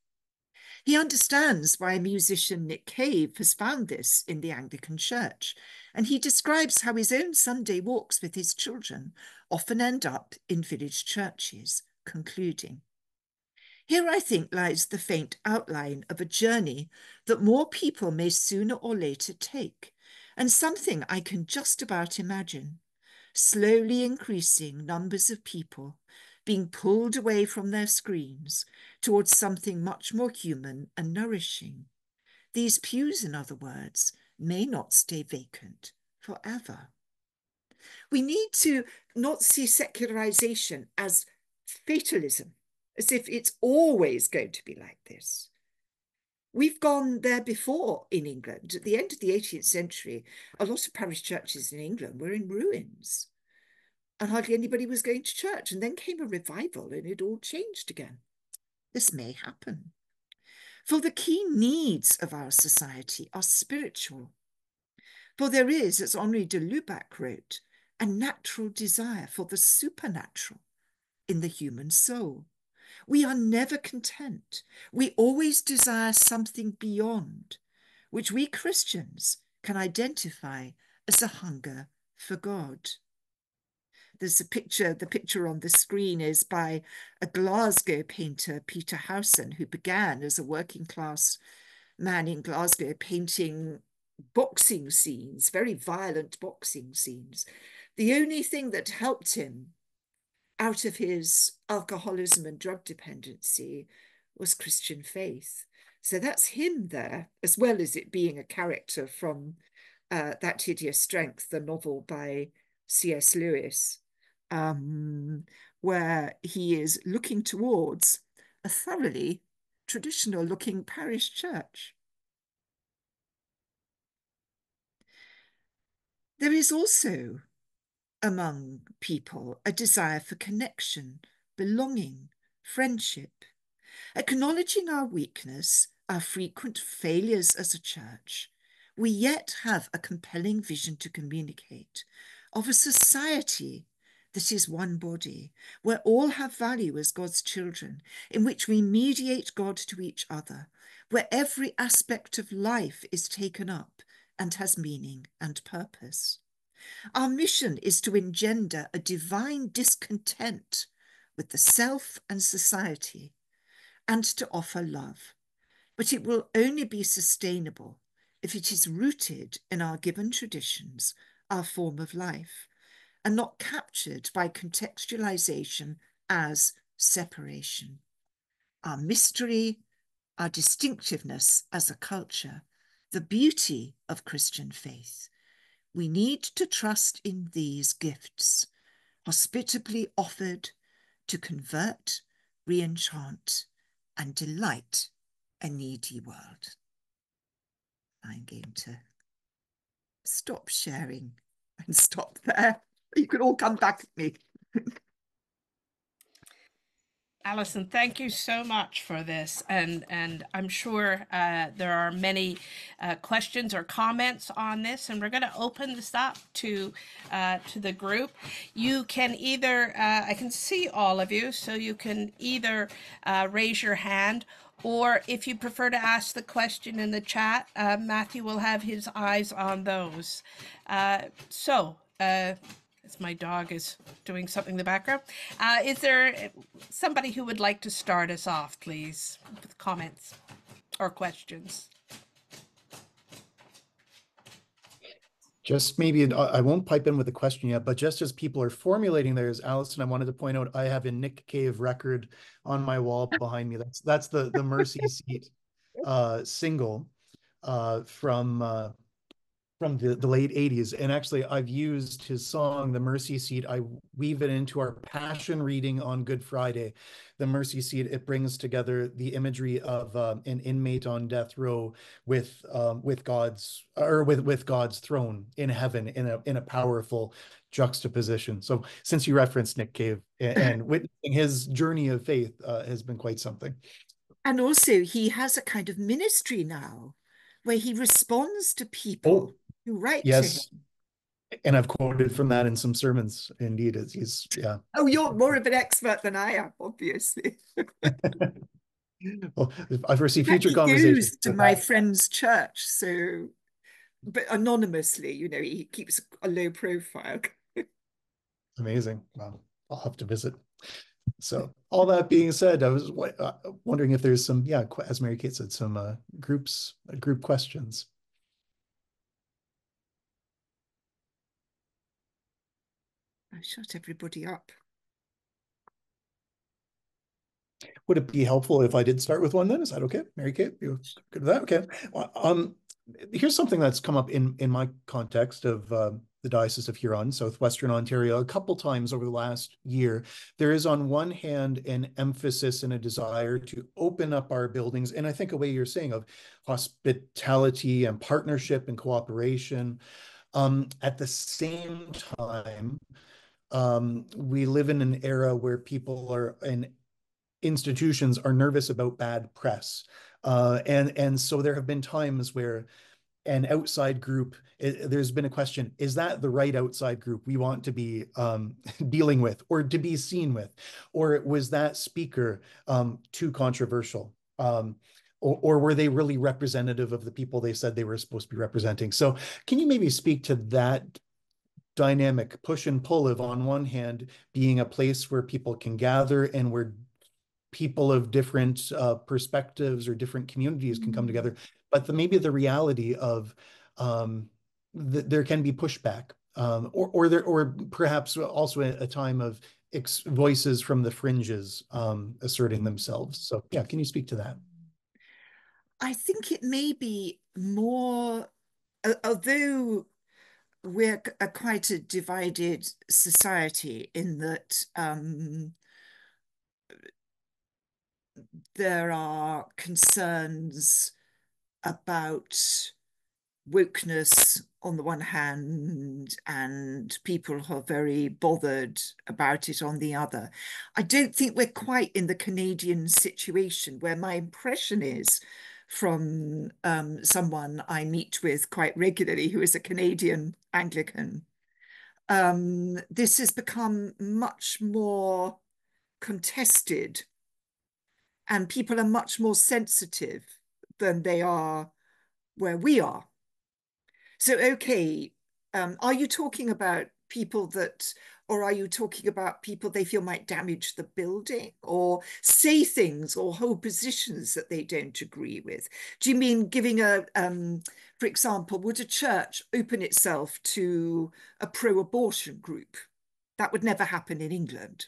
He understands why musician Nick Cave has found this in the Anglican Church, and he describes how his own Sunday walks with his children often end up in village churches, concluding, "Here, I think, lies the faint outline of a journey that more people may sooner or later take, and something I can just about imagine: slowly increasing numbers of people being pulled away from their screens towards something much more human and nourishing. These pews, in other words, may not stay vacant forever." We need to not see secularization as fatalism, as if it's always going to be like this. We've gone there before in England. At the end of the 18th century, a lot of parish churches in England were in ruins, and hardly anybody was going to church. And then came a revival and it all changed again. This may happen. For the key needs of our society are spiritual. For there is, as Henri de Lubac wrote, a natural desire for the supernatural in the human soul. We are never content. We always desire something beyond, which we Christians can identify as a hunger for God. There's a picture, the picture on the screen is by a Glasgow painter, Peter Howson, who began as a working class man in Glasgow painting boxing scenes, very violent boxing scenes. The only thing that helped him out of his alcoholism and drug dependency was Christian faith. So that's him there, as well as it being a character from That Hideous Strength, the novel by C.S. Lewis, where he is looking towards a thoroughly traditional looking parish church. There is also among people a desire for connection, belonging, friendship. Acknowledging our weakness, our frequent failures as a church, we yet have a compelling vision to communicate of a society that is one body, where all have value as God's children, in which we mediate God to each other, where every aspect of life is taken up and has meaning and purpose. Our mission is to engender a divine discontent with the self and society, and to offer love. But it will only be sustainable if it is rooted in our given traditions, our form of life, and not captured by contextualization as separation. Our mystery, our distinctiveness as a culture, the beauty of Christian faith. We need to trust in these gifts, hospitably offered to convert, re-enchant, and delight a needy world. I'm going to stop sharing and stop there. You can all come back at me. Alison, thank you so much for this, and I'm sure there are many questions or comments on this, and we're going to open this up to the group. You can either I can see all of you, so you can either raise your hand, or if you prefer to ask the question in the chat, Matthew will have his eyes on those. As my dog is doing something in the background. Is there somebody who would like to start us off, please, with comments or questions? Just maybe, I won't pipe in with a question yet, but just as people are formulating theirs, Alison, I wanted to point out I have a Nick Cave record on my wall behind me. That's the Mercy Seat single from from the late 80s. And actually, I've used his song, The Mercy Seat. I weave it into our Passion reading on Good Friday. The Mercy Seat, it brings together the imagery of an inmate on death row with God's throne in heaven in a powerful juxtaposition. So since you referenced Nick Cave and witnessing his journey of faith has been quite something. And also, he has a kind of ministry now where he responds to people Oh, who write to him. yes. And I've quoted from that in some sermons. Indeed, he's yeah. Oh, you're more of an expert than I am, obviously. Well, I foresee He future actually conversations goes to with my that. friend's church, so, but anonymously, you know, he keeps a low profile. Amazing. Wow, I'll have to visit. So all that being said, I was wondering if there's some, yeah, as Mary Kate said, some group questions. I shut everybody up. Would it be helpful if I did start with one then? Is that okay? Mary Kate, you good with that? Okay. Well, here's something that's come up in my context of the Diocese of Huron, Southwestern Ontario, a couple times over the last year. There is on one hand an emphasis and a desire to open up our buildings, and I think a way you're saying of hospitality and partnership and cooperation. At the same time, we live in an era where people are in institutions are nervous about bad press. And so there have been times where an outside group, there's been a question, is that the right outside group we want to be dealing with or to be seen with? Or was that speaker too controversial? Or were they really representative of the people they said they were supposed to be representing? So can you maybe speak to that dynamic push and pull of, on one hand, being a place where people can gather and where people of different perspectives or different communities can come together, but maybe the reality of there can be pushback, or perhaps also a time of voices from the fringes asserting themselves. So yeah, can you speak to that? I think it may be more, although we're quite a divided society in that there are concerns about wokeness on the one hand, and people who are very bothered about it on the other. I don't think we're quite in the Canadian situation where my impression is from someone I meet with quite regularly who is a Canadian Anglican. This has become much more contested and people are much more sensitive than they are where we are. So, okay, are you talking about people that, or are you talking about people they feel might damage the building or say things or hold positions that they don't agree with? Do you mean giving for example, would a church open itself to a pro-abortion group? That would never happen in England.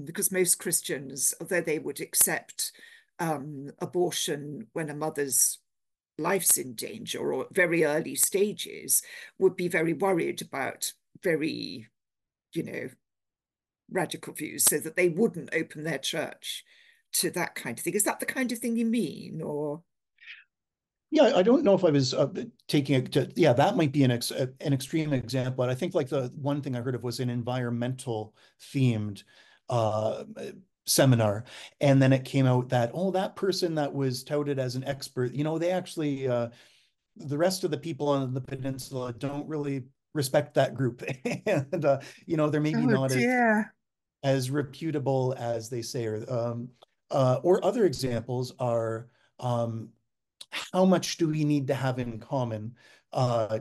Because most Christians, although they would accept abortion when a mother's life's in danger or at very early stages, would be very worried about very, you know, radical views, so that they wouldn't open their church to that kind of thing. Is that the kind of thing you mean, or? Yeah, I don't know if I was taking it to, yeah, that might be an extreme example. And I think like the one thing I heard of was an environmental themed uh, seminar. And then it came out that, oh, that person that was touted as an expert, they actually, the rest of the people on the peninsula don't really respect that group. And, they're maybe Oh not dear. as reputable as they say. Or other examples are, how much do we need to have in common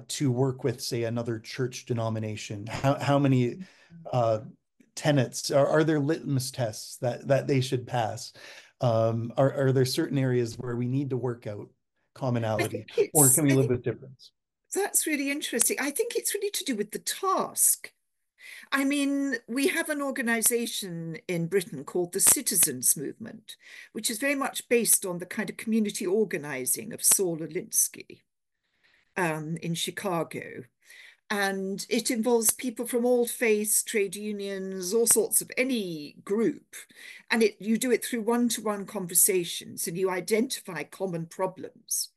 to work with, say, another church denomination? How many tenets are there litmus tests that they should pass? Are there certain areas where we need to work out commonality, or can we I live think with difference? that's really interesting. I think it's really to do with the task. I mean, we have an organization in Britain called the Citizens Movement, which is very much based on the kind of community organizing of Saul Alinsky. in Chicago. And it involves people from all faiths, trade unions, all sorts of any group. And you do it through one-to-one conversations, and you identify common problems.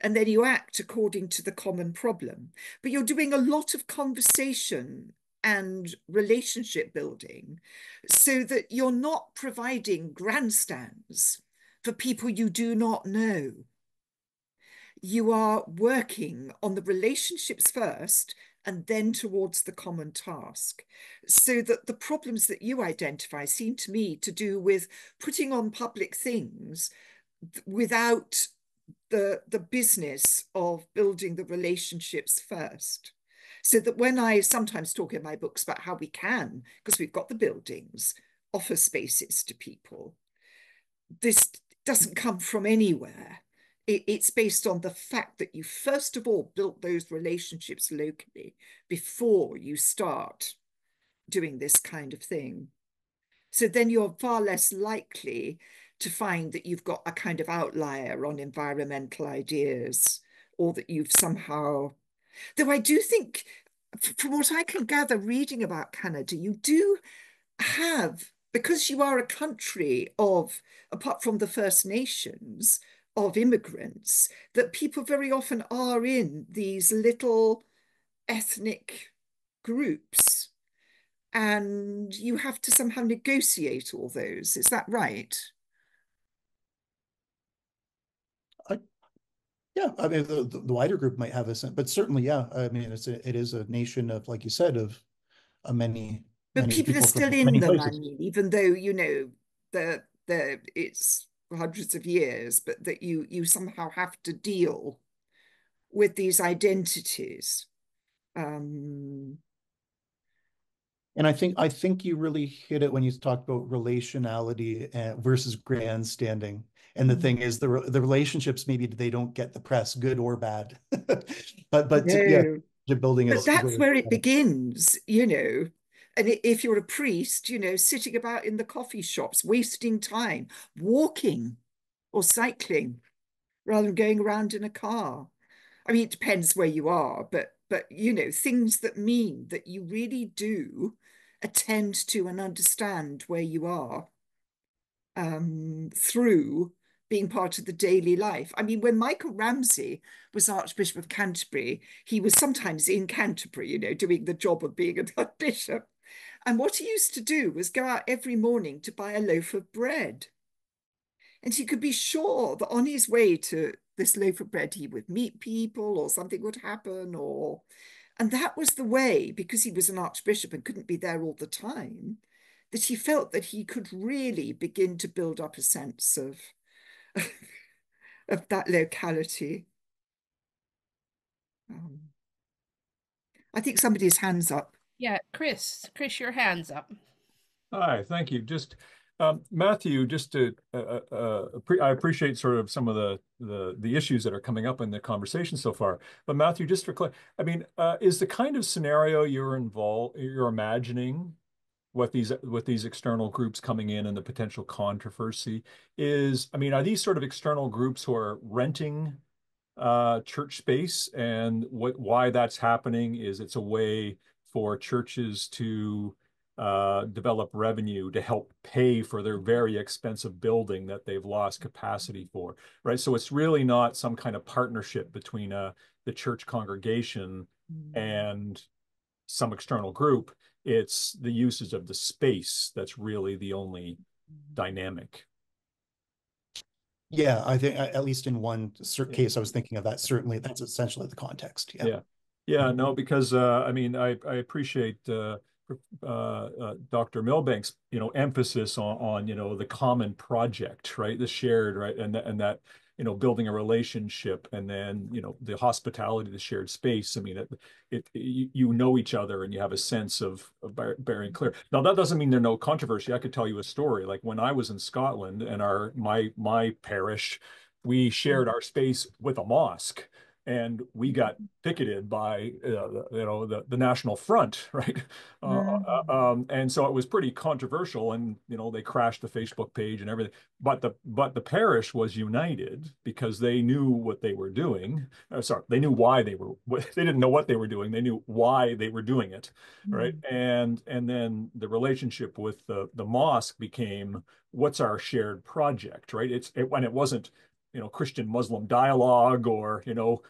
And then you act according to the common problem. But you're doing a lot of conversation and relationship building so that you're not providing grandstands for people you do not know. You are working on the relationships first and then towards the common task. So that the problems that you identify seem to me to do with putting on public things without the business of building the relationships first. So that when I sometimes talk in my books about how we can, because we've got the buildings, offer spaces to people, this doesn't come from anywhere. It's based on the fact that you first of all built those relationships locally before you start doing this kind of thing. So then you're far less likely to find that you've got a kind of outlier on environmental ideas, or that you've somehow, though I do think, from what I can gather reading about Canada, you do have, because you are a country of, apart from the First Nations, of immigrants, that people very often are in these little ethnic groups, and you have to somehow negotiate all those. Is that right? Yeah, I mean, the wider group might have a sense, but certainly, yeah. I mean, it is a nation of, like you said, of many But many people are people still from in many them, I places. mean, even though, it's hundreds of years, but that you somehow have to deal with these identities. Um, And I think you really hit it when you talked about relationality versus grandstanding. And the thing is, the relationships, maybe they don't get the press, good or bad. But yeah, no, the building but is that's where. where it begins. And if you're a priest, sitting about in the coffee shops, wasting time, walking or cycling rather than going around in a car. I mean, it depends where you are, but things that mean that you really do attend to and understand where you are, through being part of the daily life. I mean, when Michael Ramsey was Archbishop of Canterbury, he was sometimes in Canterbury, doing the job of being a bishop. And what he used to do was go out every morning to buy a loaf of bread. And he could be sure that on his way to this loaf of bread, he would meet people or something would happen, and that was the way, because he was an archbishop and couldn't be there all the time, that he felt that he could really begin to build up a sense of of that locality. Um, I think somebody's hands up. Yeah, Chris, your hand's up. Hi, thank you. Just Matthew, just to I appreciate sort of some of the issues that are coming up in the conversation so far. But Matthew, just for I mean, is the kind of scenario you're imagining what these external groups coming in and the potential controversy is, I mean, are these sort of external groups who are renting church space, and why that's happening is it's a way for churches to develop revenue to help pay for their very expensive building that they've lost capacity for, right? So it's really not some kind of partnership between the church congregation and some external group. It's the uses of the space that's really the only dynamic. Yeah, I think at least in one Yeah. case, I was thinking of that. Certainly, that's essentially the context. Yeah. Yeah. Yeah, no, because I mean, I appreciate Dr. Milbank's, emphasis on, the common project, right? The shared, right? And that, building a relationship, and then, the hospitality, the shared space. I mean, you know each other and you have a sense of bearing clear. Now, that doesn't mean there's no controversy. I could tell you a story. Like when I was in Scotland and my parish, we shared our space with a mosque. and we got picketed by the National Front, right? And so it was pretty controversial, and they crashed the Facebook page and everything. But the parish was united because they knew what they were doing. Sorry, they knew why they were. They didn't know what they were doing. They knew why they were doing it, right? And then the relationship with the mosque became, what's our shared project, right? When it wasn't Christian Muslim dialogue, or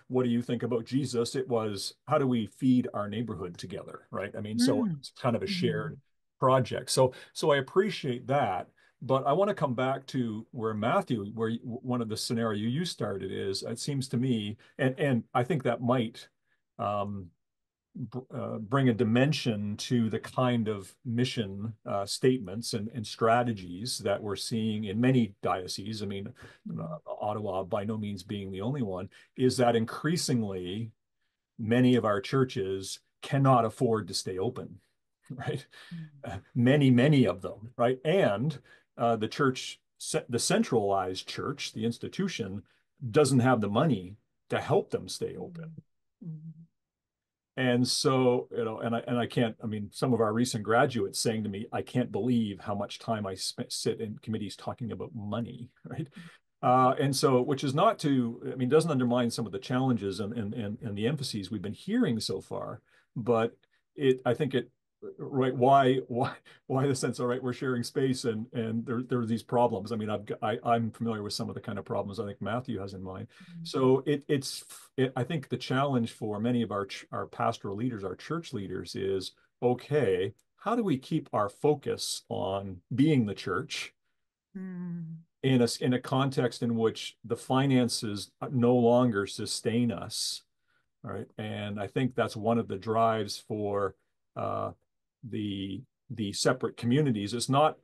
what do you think about Jesus? It was, how do we feed our neighborhood together, right? I mean, so it's kind of a shared project. So I appreciate that, but I want to come back to where Matthew, one of the scenario you started is, it seems to me, and I think that might bring a dimension to the kind of mission statements and strategies that we're seeing in many dioceses. I mean, Ottawa by no means being the only one, is that increasingly many of our churches cannot afford to stay open, right? Many of them, right? And the church, the centralized church, the institution, doesn't have the money to help them stay open. And so, and I can't, I mean, some of our recent graduates saying to me, I can't believe how much time I sit in committees talking about money, right? And so, which is not to, I mean, doesn't undermine some of the challenges and the emphases we've been hearing so far, but I think right, why the sense, all right, we're sharing space and there are these problems. I mean, I'm familiar with some of the kind of problems I think Matthew has in mind. So I think the challenge for many of our pastoral leaders, our church leaders, is, okay, how do we keep our focus on being the church in a context in which the finances no longer sustain us, right? And I think that's one of the drives for the separate communities. It's not,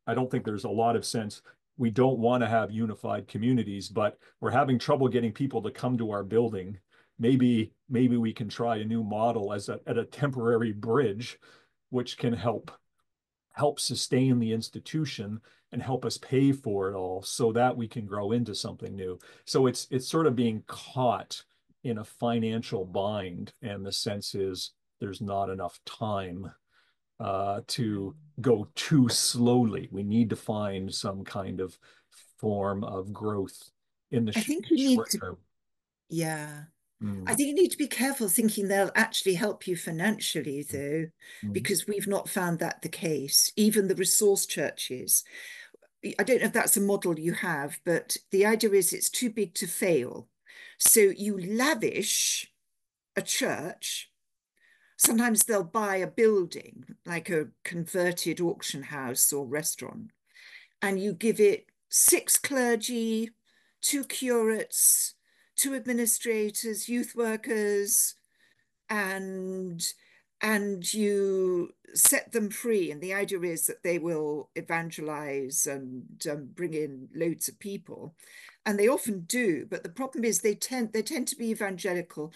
I don't think there's a lot of sense. We don't want to have unified communities, but we're having trouble getting people to come to our building. Maybe we can try a new model at a temporary bridge, which can help sustain the institution and help us pay for it all, so that we can grow into something new. So it's sort of being caught in a financial bind, and the sense is there's not enough time to go too slowly. We need to find some kind of form of growth in the I think you need short to, term. yeah. I think you need to be careful thinking they'll actually help you financially, though, because we've not found that the case. Even the resource churches, I don't know if that's a model you have, but the idea is it's too big to fail. So you lavish a church. Sometimes they'll buy a building, like a converted auction house or restaurant, and you give it 6 clergy, 2 curates, 2 administrators, youth workers, and you set them free. And the idea is that they will evangelize and bring in loads of people, and they often do. But the problem is they tend to be evangelical.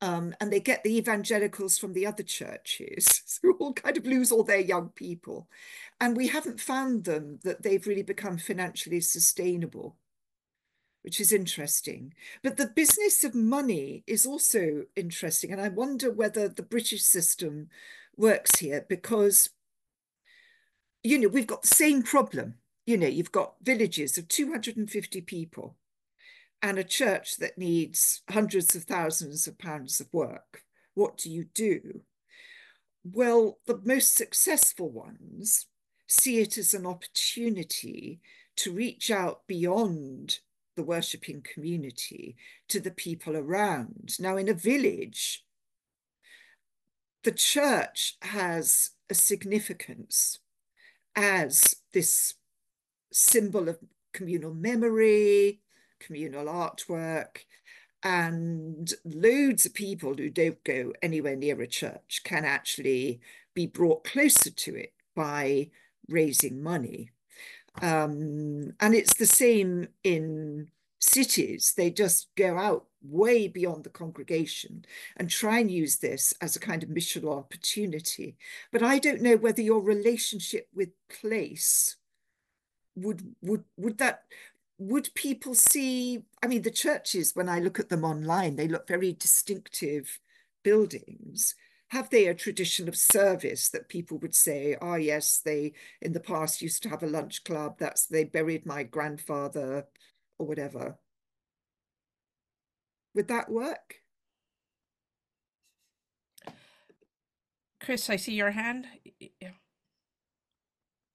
And they get the evangelicals from the other churches, so all kind of lose all their young people. And we haven't found them that they've really become financially sustainable, which is interesting. But the business of money is also interesting. And I wonder whether the British system works here, because, we've got the same problem. You've got villages of 250 people and a church that needs hundreds of thousands of pounds of work. What do you do? Well, the most successful ones see it as an opportunity to reach out beyond the worshipping community to the people around. Now, in a village, the church has a significance as this symbol of communal memory, communal artwork, and loads of people who don't go anywhere near a church can actually be brought closer to it by raising money. And it's the same in cities. They just go out way beyond the congregation and try and use this as a kind of missional opportunity. But I don't know whether your relationship with place would that would people see, I mean, the churches, when I look at them online, they look very distinctive buildings. Have they a tradition of service that people would say, oh yes, they in the past used to have a lunch club, that's they buried my grandfather or whatever? Would that work? Chris, I see your hand. Yeah,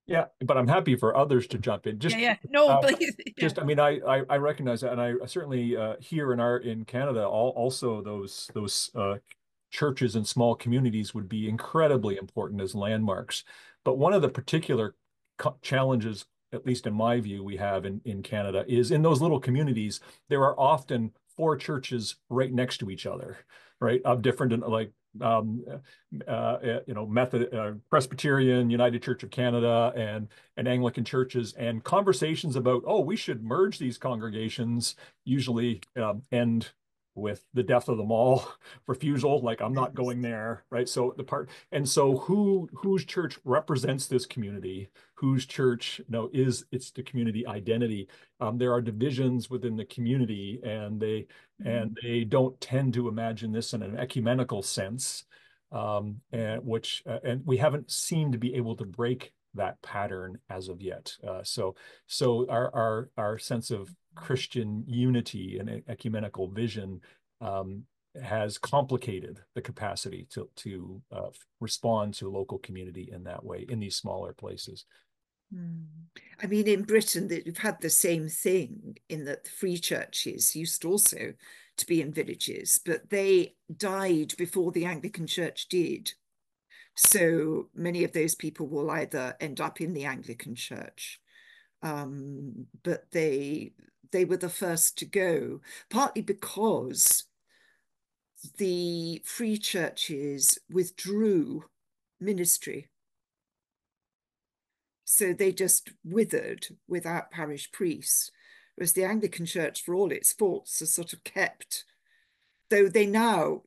Yeah, but I'm happy for others to jump in. yeah. No, please. Yeah. I mean, I recognize that, and I certainly here in Canada, also those churches and small communities would be incredibly important as landmarks. But one of the particular challenges, at least in my view, we have in Canada is in those little communities, there are often four churches right next to each other, right, of different like um, Presbyterian, United Church of Canada, and Anglican churches, and conversations about, oh, we should merge these congregations usually end with the death of them all, refusal, like I'm not going there, right? So whose church represents this community, whose church, it's the community identity. There are divisions within the community, and they don't tend to imagine this in an ecumenical sense, and we haven't seemed to be able to break that pattern as of yet. So our sense of Christian unity and ecumenical vision has complicated the capacity to respond to local community in that way in these smaller places. I mean, in Britain, that you've had the same thing in that the free churches used also to be in villages, but they died before the Anglican Church did. So many of those people will either end up in the Anglican Church, but they were the first to go, partly because the free churches withdrew ministry. So they just withered without parish priests, whereas the Anglican Church, for all its faults, has sort of kept, though they now,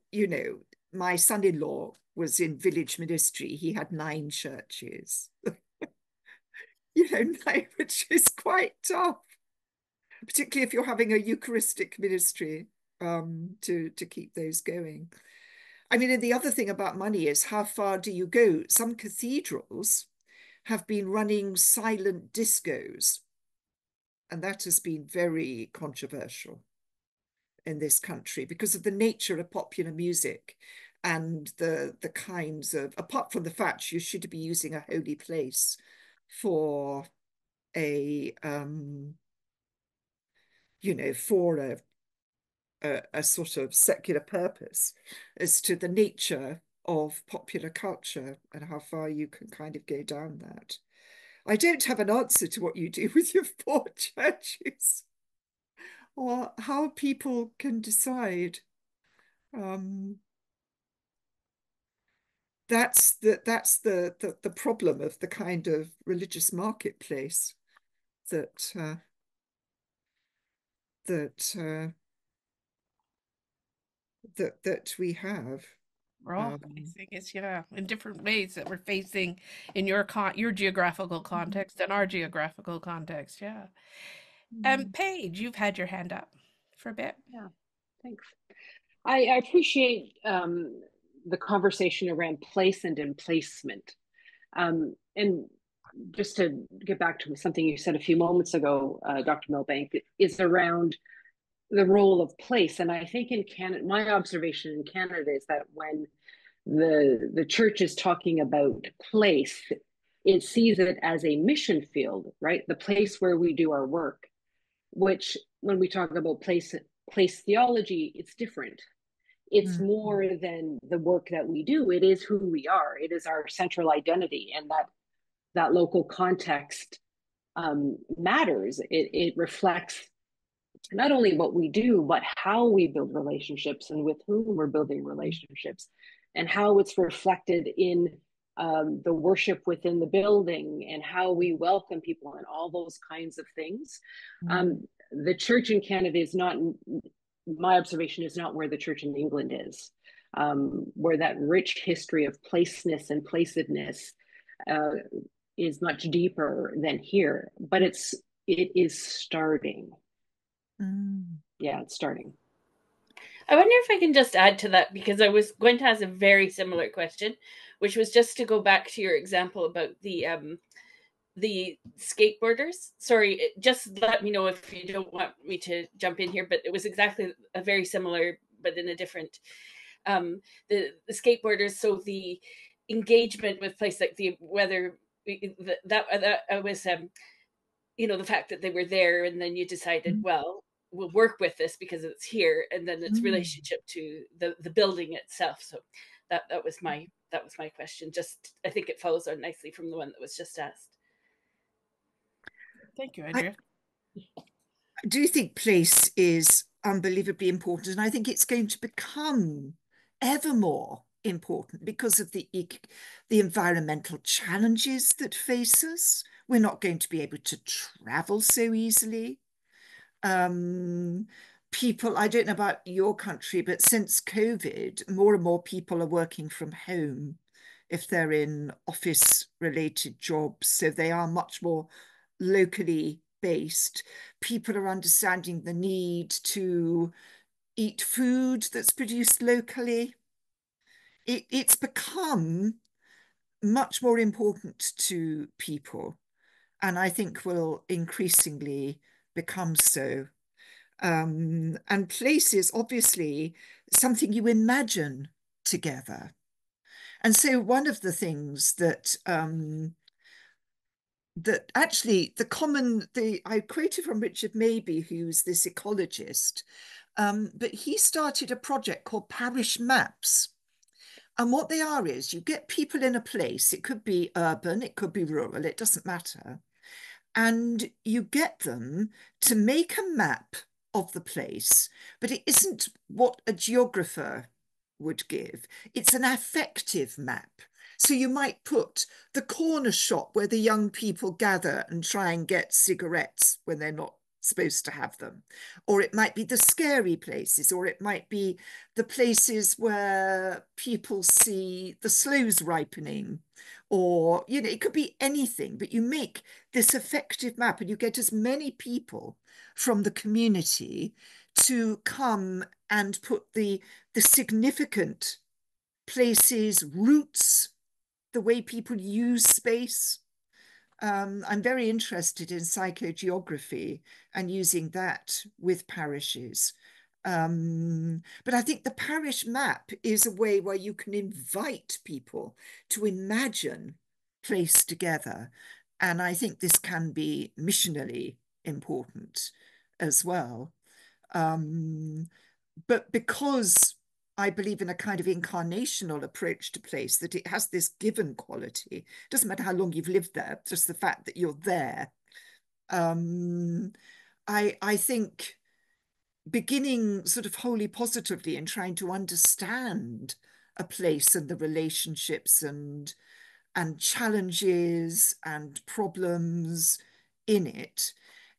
my son-in-law was in village ministry. He had 9 churches, which is quite tough, particularly if you're having a Eucharistic ministry, to keep those going. I mean, and the other thing about money is how far do you go? Some cathedrals have been running silent discos, and that has been very controversial in this country because of the nature of popular music and the kinds of, apart from the fact you should be using a holy place for a for a sort of secular purpose, as to the nature of popular culture and how far you can kind of go down that. I don't have an answer to what you do with your 4 churches or how people can decide. That's the problem of the kind of religious marketplace that we have. We're all facing it, in different ways that we're facing in your geographical context and our geographical context. Yeah. Paige, you've had your hand up for a bit. Yeah, thanks. I appreciate the conversation around place and emplacement. And just to get back to something you said a few moments ago, Dr. Milbank, is around the role of place. And I think in Canada, my observation in Canada is that when the church is talking about place, it sees it as a mission field, right? The place where we do our work, which when we talk about place theology, it's different. It's more than the work that we do. It is who we are. It is our central identity, and that local context matters. It reflects not only what we do, but how we build relationships and with whom we're building relationships, and how it's reflected in the worship within the building and how we welcome people and all those kinds of things. The church in Canada is not, my observation is not where the church in England is, where that rich history of placeness and placedness is much deeper than here. But it's it is starting. Mm. Yeah, it's starting. I wonder if I can just add to that, because I was going to ask a very similar question, which was just to go back to your example about the skateboarders. Sorry, just let me know if you don't want me to jump in here, but it was exactly a very similar, but in a different, the skateboarders. So the engagement with place, like the whether that was the fact that they were there, and then you decided, well, we'll work with this because it's here, and then its relationship to the building itself. So that was my question. Just, I think it follows on nicely from the one that was just asked. Thank you, Andrea. I do think place is unbelievably important, and I think it's going to become ever more important because of the environmental challenges that face us. We're not going to be able to travel so easily. People, I don't know about your country, but since COVID, more and more people are working from home if they're in office-related jobs, so they are much more locally based. People are understanding the need to eat food that's produced locally. It's become much more important to people, and I think will increasingly become so. And place is obviously something you imagine together. And so one of the things that that actually I quoted from Richard Mabey, who's this ecologist, but he started a project called Parish Maps. And what they are is you get people in a place, it could be urban, it could be rural, it doesn't matter. And you get them to make a map of the place, but it isn't what a geographer would give. It's an affective map. So you might put the corner shop where the young people gather and try and get cigarettes when they're not supposed to have them. Or it might be the scary places, or it might be the places where people see the sloes ripening, or, it could be anything, but you make this effective map and you get as many people from the community to come and put the significant places, routes, the way people use space. I'm very interested in psychogeography and using that with parishes. But I think the parish map is a way where you can invite people to imagine place together. And I think this can be missionally important as well. But because I believe in a kind of incarnational approach to place, that it has this given quality. It doesn't matter how long you've lived there, just the fact that you're there. I think beginning sort of wholly positively and trying to understand a place and the relationships and challenges and problems in it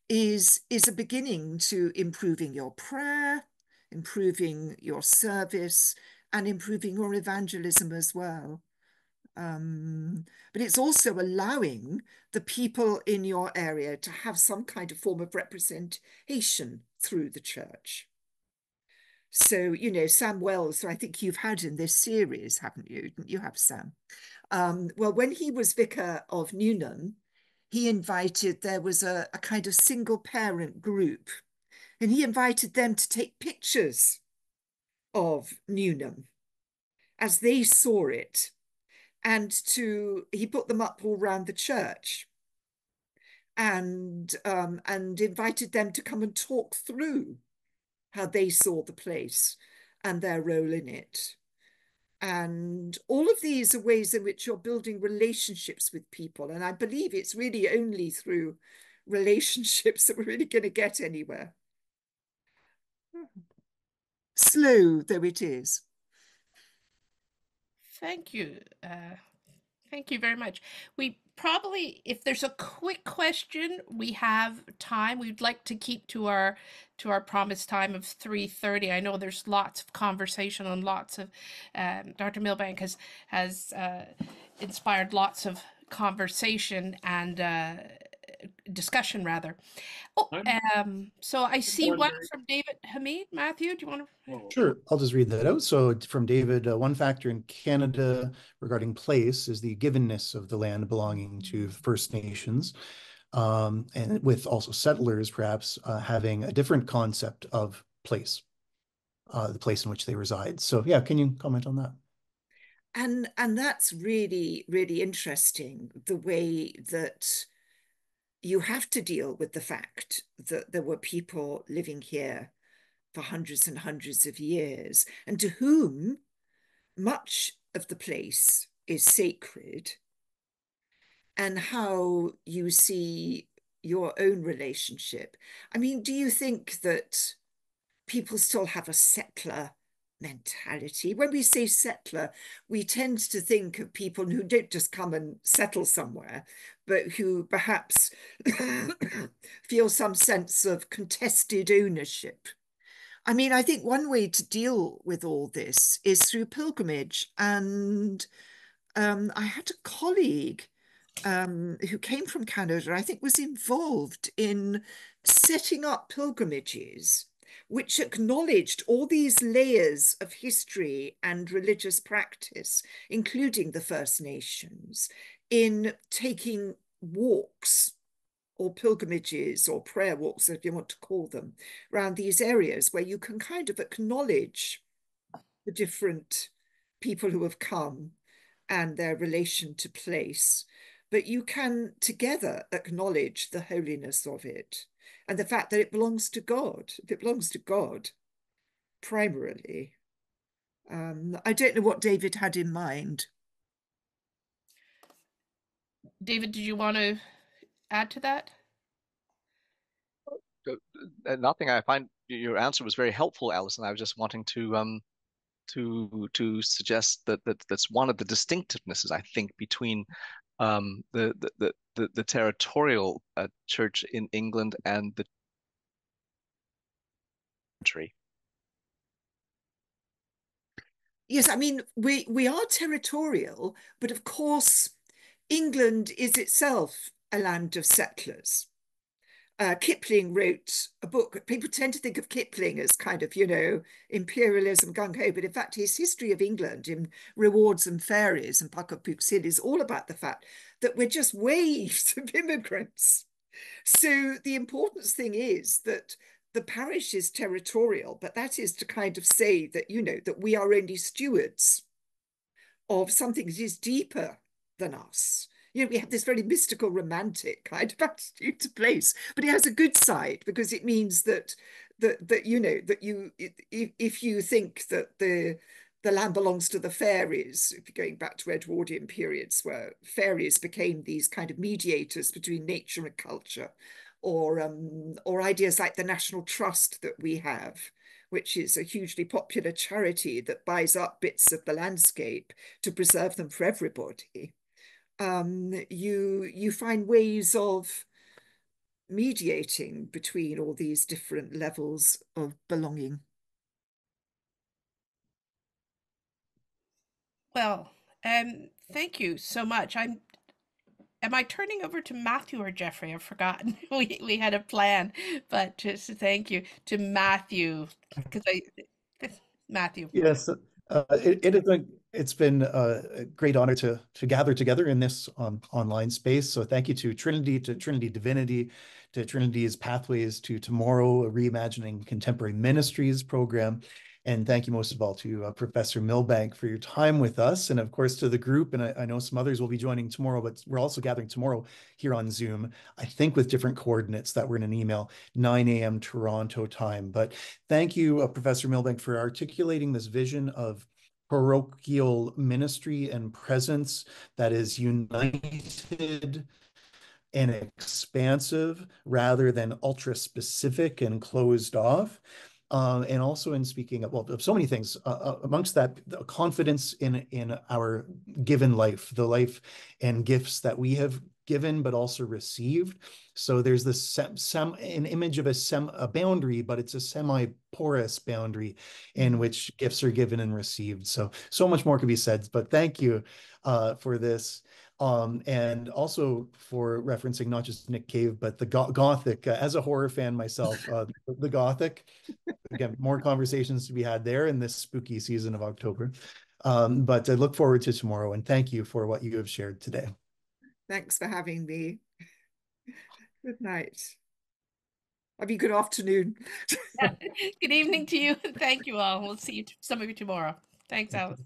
is a beginning to improving your prayer, improving your service, and improving your evangelism as well. But it's also allowing the people in your area to have some kind of form of representation through the church. So, Sam Wells, who I think you've had in this series, haven't you? Didn't you have Sam? Well, when he was vicar of Newnham, there was a kind of single parent group, and he invited them to take pictures of Newnham as they saw it, and he put them up all around the church, and invited them to come and talk through how they saw the place and their role in it. And all of these are ways in which you're building relationships with people. And I believe it's really only through relationships that we're really going to get anywhere. Slow though it is. Thank you. Thank you very much. We probably, if there's a quick question, we have time. We'd like to keep to our promised time of 3:30. I know there's lots of conversation and lots of Dr. Milbank has inspired lots of conversation and discussion rather. Oh, so I see one from David Hamid. Matthew, do you want to? Sure, I'll just read that out. So from David, one factor in Canada regarding place is the givenness of the land belonging to First Nations, and with also settlers perhaps having a different concept of place, the place in which they reside. So yeah, can you comment on that? And that's really, really interesting, the way that you have to deal with the fact that there were people living here for hundreds and hundreds of years, and to whom much of the place is sacred, and how you see your own relationship. I mean, do you think that people still have a settler mentality? When we say settler, we tend to think of people who don't just come and settle somewhere, but who perhaps feel some sense of contested ownership. I mean, I think one way to deal with all this is through pilgrimage. And I had a colleague who came from Canada, I think was involved in setting up pilgrimages which acknowledged all these layers of history and religious practice, including the First Nations, in taking walks or pilgrimages or prayer walks, if you want to call them, around these areas where you can kind of acknowledge the different people who have come and their relation to place, but you can together acknowledge the holiness of it and the fact that it belongs to God. If it belongs to God, primarily. I don't know what David had in mind. David, did you want to add to that? Nothing. I find your answer was very helpful, Alison. I was just wanting to suggest that that's one of the distinctivenesses, I think, between the territorial church in England and the country. Yes, I mean, we are territorial, but of course, England is itself a land of settlers. Kipling wrote a book. People tend to think of Kipling as kind of, imperialism, gung-ho, but in fact, his history of England in Rewards and Fairies and Puck of Pook's Hill is all about the fact that we're just waves of immigrants. So the important thing is that the parish is territorial, but that is to kind of say that, that we are only stewards of something that is deeper than us. We have this very mystical, romantic kind of attitude to place, but it has a good side because it means that if you think that the land belongs to the fairies, if you're going back to Edwardian periods where fairies became these kind of mediators between nature and culture, or ideas like the National Trust that we have, which is a hugely popular charity that buys up bits of the landscape to preserve them for everybody. You find ways of mediating between all these different levels of belonging. Well, thank you so much. Am I turning over to Matthew or Jeffrey? I've forgotten. We had a plan, but just thank you to Matthew because Matthew. Yes, it's been a great honor to gather together in this online space. So thank you to Trinity Divinity, to Trinity's Pathways to Tomorrow, a Reimagining Contemporary Ministries program. And thank you most of all to Professor Milbank for your time with us. And of course to the group, and I know some others will be joining tomorrow, but we're also gathering tomorrow here on Zoom, I think with different coordinates that were in an email, 9 a.m. Toronto time. But thank you, Professor Milbank, for articulating this vision of parochial ministry and presence that is united and expansive rather than ultra specific and closed off. And also in speaking of so many things, amongst that, the confidence in our given life, the life and gifts that we have given, but also received. So there's this an image of a boundary, but it's a semi-porous boundary in which gifts are given and received. So much more could be said, but thank you for this. And also for referencing not just Nick Cave, but the Gothic. As a horror fan myself, the Gothic. Again, more conversations to be had there in this spooky season of October. But I look forward to tomorrow, and thank you for what you have shared today. Thanks for having me. Good night. Have a good afternoon. Good evening to you. Thank you all. We'll see you some of you tomorrow. Thanks, Alice.